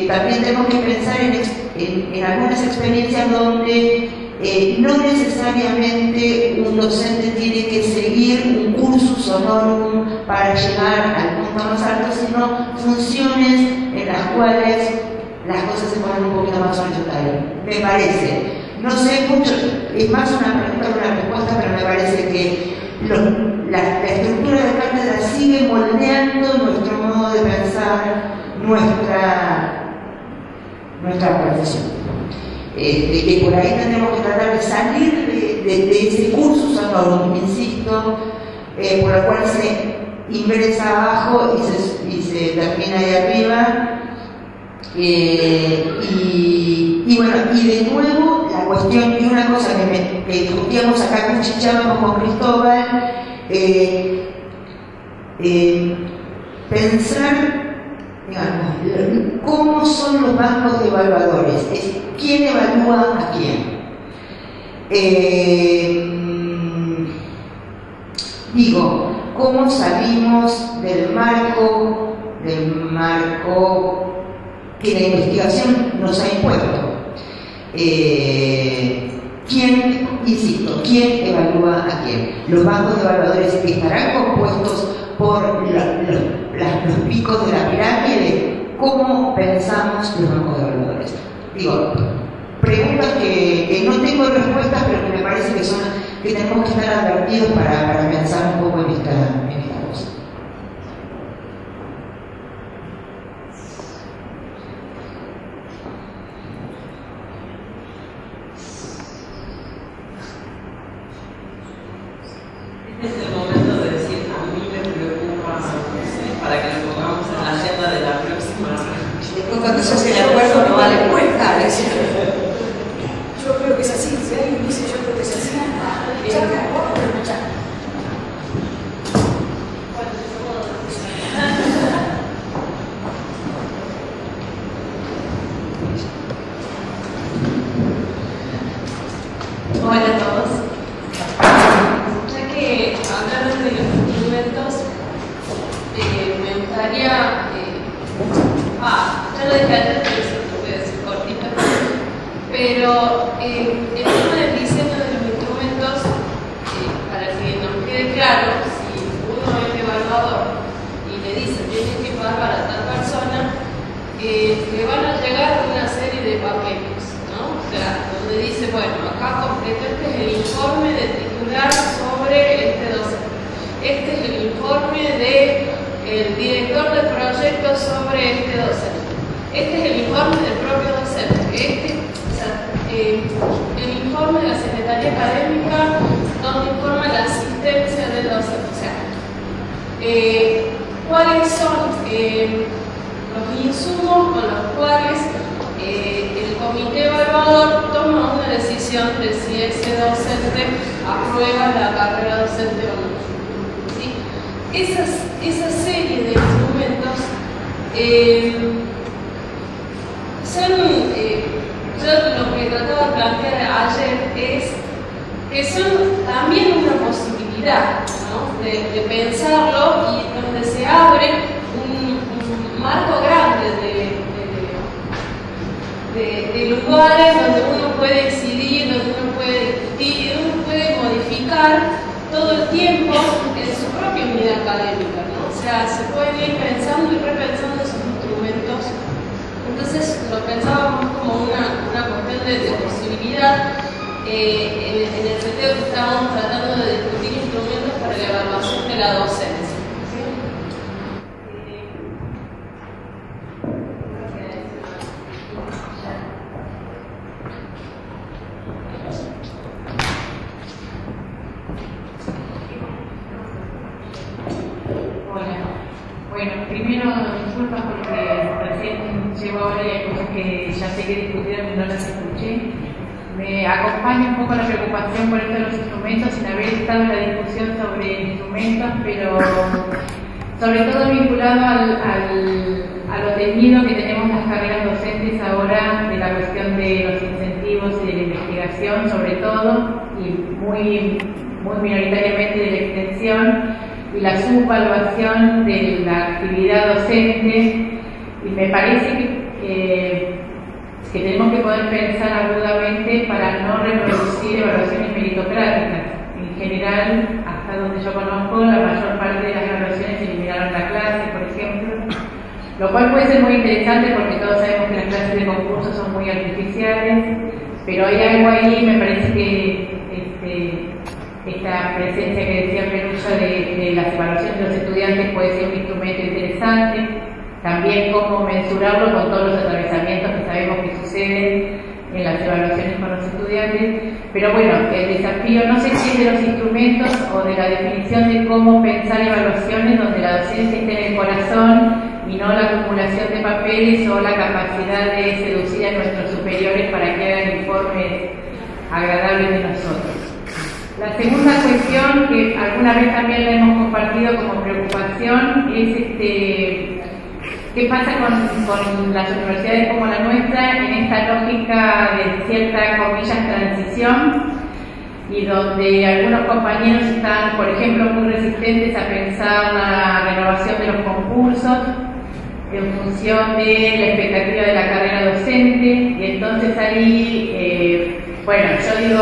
también tenemos que pensar en algunas experiencias donde no necesariamente un docente tiene que seguir un cursus honorum para llegar al punto más alto, sino funciones en las cuales las cosas se ponen un poquito más horizontales. Me parece. No sé mucho, es más una pregunta que una respuesta, pero me parece que la estructura de cátedra sigue moldeando nuestro modo de pensar, nuestra profesión. Que por ahí tendremos que tratar de salir de ese cursus honorum, insisto, por el cual se ingresa abajo y se termina ahí arriba. Y bueno, y de nuevo la cuestión, y una cosa que discutíamos acá, cuchillábamos con Cristóbal, pensar, digamos, cómo son los bancos de evaluadores, es quién evalúa a quién. Digo, cómo salimos del marco que la investigación nos ha impuesto. ¿Quién evalúa a quién? Los bancos de evaluadores estarán compuestos por los picos de la pirámide. ¿Cómo pensamos los bancos de evaluadores? Digo, preguntas que no tengo respuestas, pero que me parece que tenemos que estar advertidos para pensar un poco en esta cosa. cuando se hace el acuerdo no vale cuenta. Yo creo que es así, si alguien dice yo creo que es así, Hola a todos. Ya que hablaron de los instrumentos, me gustaría, ya lo dije antes, pero eso lo voy a decir cortito, pero el tema del diseño de los instrumentos, para que nos quede claro, si uno es evaluador y le dice tiene que evaluar a tal persona, le van a llegar una serie de papeles, ¿no? O sea, donde dice, bueno, acá completo, este es el informe de titular sobre este docente, este es el informe del director del proyecto sobre este docente, este es el informe del propio docente, el informe de la Secretaría Académica donde informa la asistencia del docente, o sea, cuáles son los insumos con los cuales el comité evaluador toma una decisión de si ese docente aprueba la carrera docente o no. ¿Sí? Esa serie de instrumentos son, yo lo que trataba de plantear ayer es que son también una posibilidad, ¿no? de pensarlo y donde se abre un marco grande de lugares donde uno puede incidir, donde uno puede discutir, uno puede modificar todo el tiempo en su propia unidad académica, ¿no? O sea, se pueden ir pensando y repensando esos instrumentos. Entonces lo pensábamos como una cuestión de posibilidad en el sentido que estábamos tratando de discutir instrumentos para la evaluación de la docencia. Bueno, primero disculpas porque recién llego ahora y hay cosas que ya sé que discutieron y no las escuché. Me acompaña un poco la preocupación por esto de los instrumentos sin haber estado en la discusión sobre instrumentos, pero sobre todo vinculado a lo teñido que tenemos las carreras docentes ahora de la cuestión de los incentivos y de la investigación sobre todo, y muy minoritariamente de la extensión y la subvaluación de la actividad docente, y me parece que tenemos que poder pensar agudamente para no reproducir evaluaciones meritocráticas. En general, hasta donde yo conozco, la mayor parte de las evaluaciones eliminaron la clase, por ejemplo, lo cual puede ser muy interesante porque todos sabemos que las clases de concurso son muy artificiales, pero hay algo ahí, me parece que esta presencia que decía Perusa de las evaluaciones de los estudiantes puede ser un instrumento interesante. También cómo mensurarlo con todos los atravesamientos que sabemos que suceden en las evaluaciones con los estudiantes. Pero bueno, el desafío no sé si es de los instrumentos o de la definición de cómo pensar evaluaciones donde la docencia esté en el corazón y no la acumulación de papeles o la capacidad de seducir a nuestros superiores para que hagan informes agradables de nosotros. La segunda cuestión, que alguna vez también la hemos compartido como preocupación, es ¿qué pasa con las universidades como la nuestra en esta lógica de cierta, comillas, transición, y donde algunos compañeros están, por ejemplo, muy resistentes a pensar la renovación de los concursos en función de la expectativa de la carrera docente? Y entonces ahí, bueno, yo digo,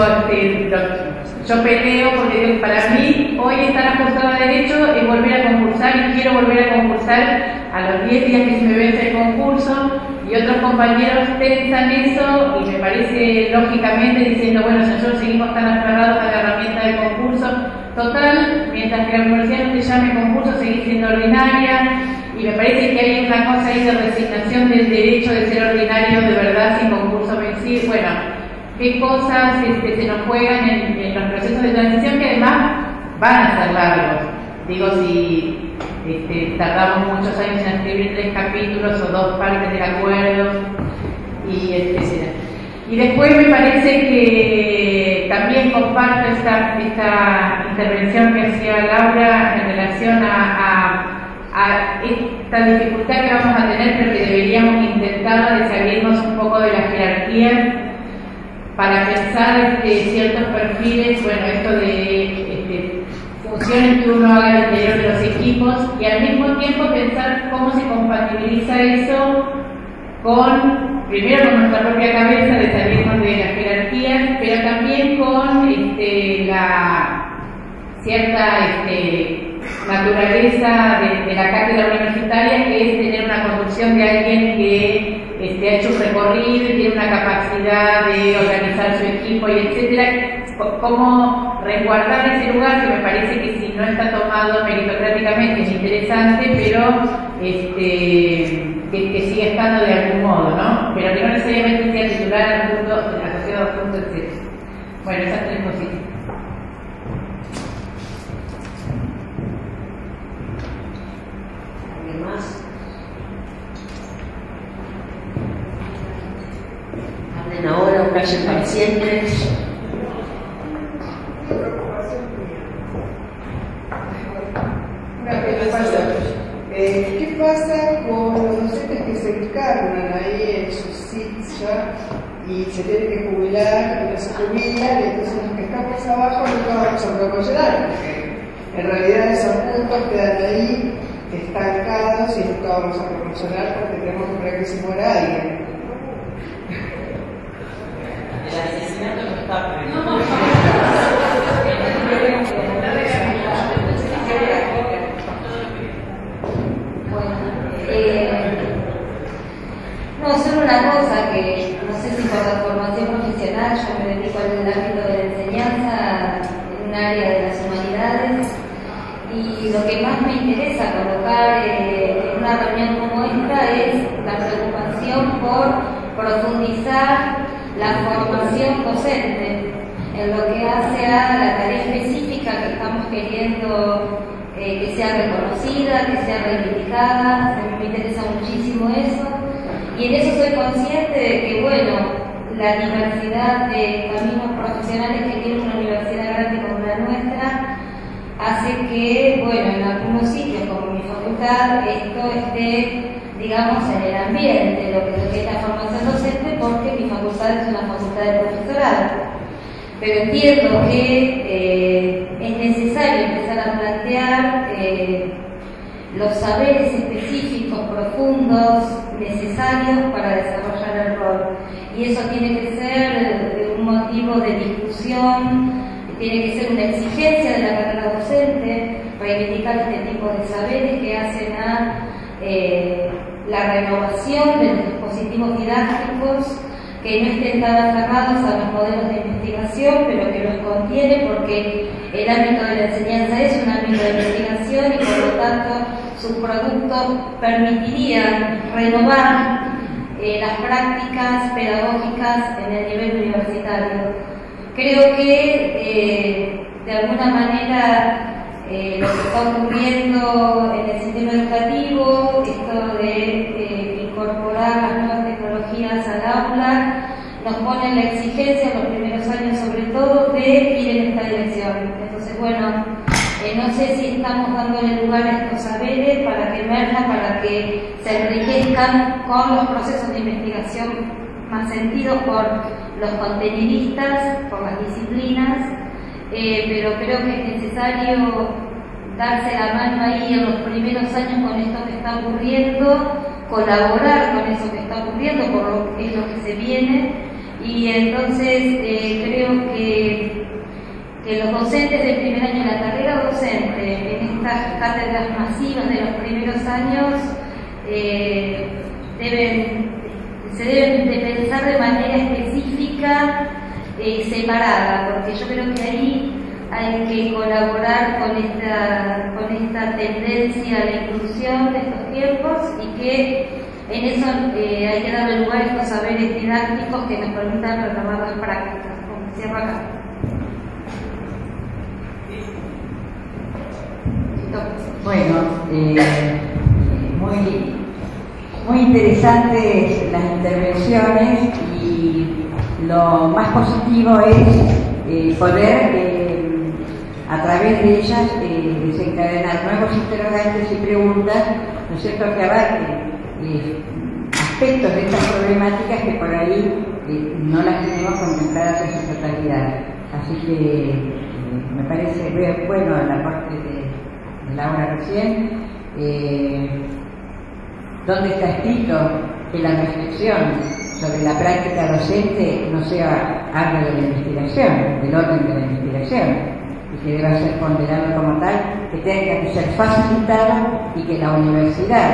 yo peleo porque digo, para mí hoy estar ajustado a derecho es volver a concursar, y quiero volver a concursar a los 10 días que se me vence el concurso, y otros compañeros piensan eso y me parece lógicamente diciendo, bueno, si nosotros seguimos tan aferrados a la herramienta del concurso, total, mientras que la universidad no te llame concurso, seguís siendo ordinaria, y me parece que hay una cosa ahí de resignación del derecho de ser ordinario de verdad sin concurso vencido. Bueno, qué cosas se nos juegan en los procesos de transición, que además van a ser largos. Digo, si tardamos muchos años en escribir 3 capítulos o 2 partes del acuerdo, y etcétera. Y después me parece que también comparto esta intervención que hacía Laura en relación a esta dificultad que vamos a tener, pero que deberíamos intentar de salirnos un poco de la jerarquía para pensar ciertos perfiles, bueno, esto de funciones que uno haga al interior de los equipos, y al mismo tiempo pensar cómo se compatibiliza eso primero con nuestra propia cabeza de salirnos de las jerarquías, pero también con la cierta naturaleza de la cátedra universitaria, que es tener una conducción de alguien que ha hecho un recorrido y tiene una capacidad de organizar su equipo y etcétera. Cómo resguardar ese lugar, que me parece que si no está tomado meritocráticamente es interesante, pero que siga estando de algún modo, ¿no? Pero que no necesariamente sea titular al punto, asociado al punto, etc. Bueno, esas 3 cositas. ¿Alguien más? Hablen ahora o callen para siempre. ¿Qué pasa con los docentes que se encarnan ahí en sus sitios y se tienen que jubilar y no se jubilan, y entonces los que estamos abajo nunca vamos a promocionar, porque en realidad esos puntos quedan ahí estancados y nunca vamos a promocionar porque tenemos que esperar que se muera alguien? El asesinato no está previsto. No, solo una cosa que no sé si por la formación profesional, yo me dedico al ámbito de la enseñanza en un área de las humanidades, y lo que más me interesa colocar en una reunión como esta es la preocupación por profundizar la formación docente en lo que hace a la tarea específica que estamos queriendo que sea reconocida, que sea reivindicada. Me interesa muchísimo eso, y en eso soy consciente de que, bueno, la diversidad de caminos profesionales que tiene una universidad grande como la nuestra hace que, bueno, en algunos sitios como mi facultad esto esté, digamos, en el ambiente, lo que es la formación docente, porque mi facultad es una facultad de profesorado. Pero entiendo que es necesario empezar a plantear los saberes específicos, profundos, necesarios para desarrollar el rol. Y eso tiene que ser un motivo de discusión, tiene que ser una exigencia de la carrera docente, reivindicar este tipo de saberes que hacen a la renovación de los dispositivos didácticos, que no estén tan aferrados a los modelos de investigación, pero que los contiene, porque el ámbito de la enseñanza es un ámbito de investigación y por lo tanto sus productos permitirían renovar las prácticas pedagógicas en el nivel universitario. Creo que de alguna manera lo que está ocurriendo en el sistema educativo, esto de incorporar las nuevas tecnologías al aula, nos pone en la exigencia en los primeros años sobre todo de ir en esta dirección. Entonces, bueno, no sé si estamos dándole lugar a estos saberes para que emerjan, para que se enriquezcan con los procesos de investigación más sentidos por los contenidistas, por las disciplinas, pero creo que es necesario darse la mano ahí en los primeros años con esto que está ocurriendo, colaborar con eso que está ocurriendo, por lo que es lo que se viene, y entonces creo que los docentes del primer año de la carrera docente, en estas cátedras masivas de los primeros años, se deben de pensar de manera específica y separada, porque yo creo que ahí hay que colaborar con esta tendencia a la inclusión de estos tiempos, y que en eso hay que darle lugar a estos saberes didácticos que nos permitan retomar las prácticas. Cierro acá. Bueno, muy interesantes las intervenciones y lo más positivo es poder a través de ellas desencadenar nuevos interrogantes y preguntas, ¿no es cierto?, que abarquen aspectos de estas problemáticas que por ahí no las tenemos contempladas en su totalidad. Así que me parece bueno el aporte de Laura recién, donde está escrito que la reflexión sobre la práctica docente no sea algo de la investigación, del orden de la investigación, y que deba ser ponderado como tal, que tenga que ser facilitado y que la universidad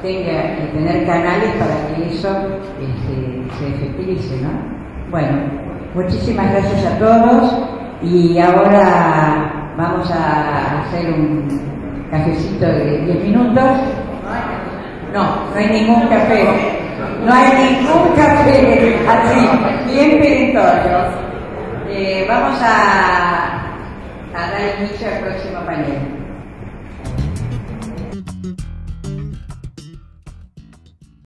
tenga que tener canales para que eso se efectivice, ¿no? Bueno, muchísimas gracias a todos y ahora vamos a hacer un cafecito de 10 minutos. No hay ningún café. No hay ningún café así, bien perentorio. Vamos a dar inicio al próximo panel.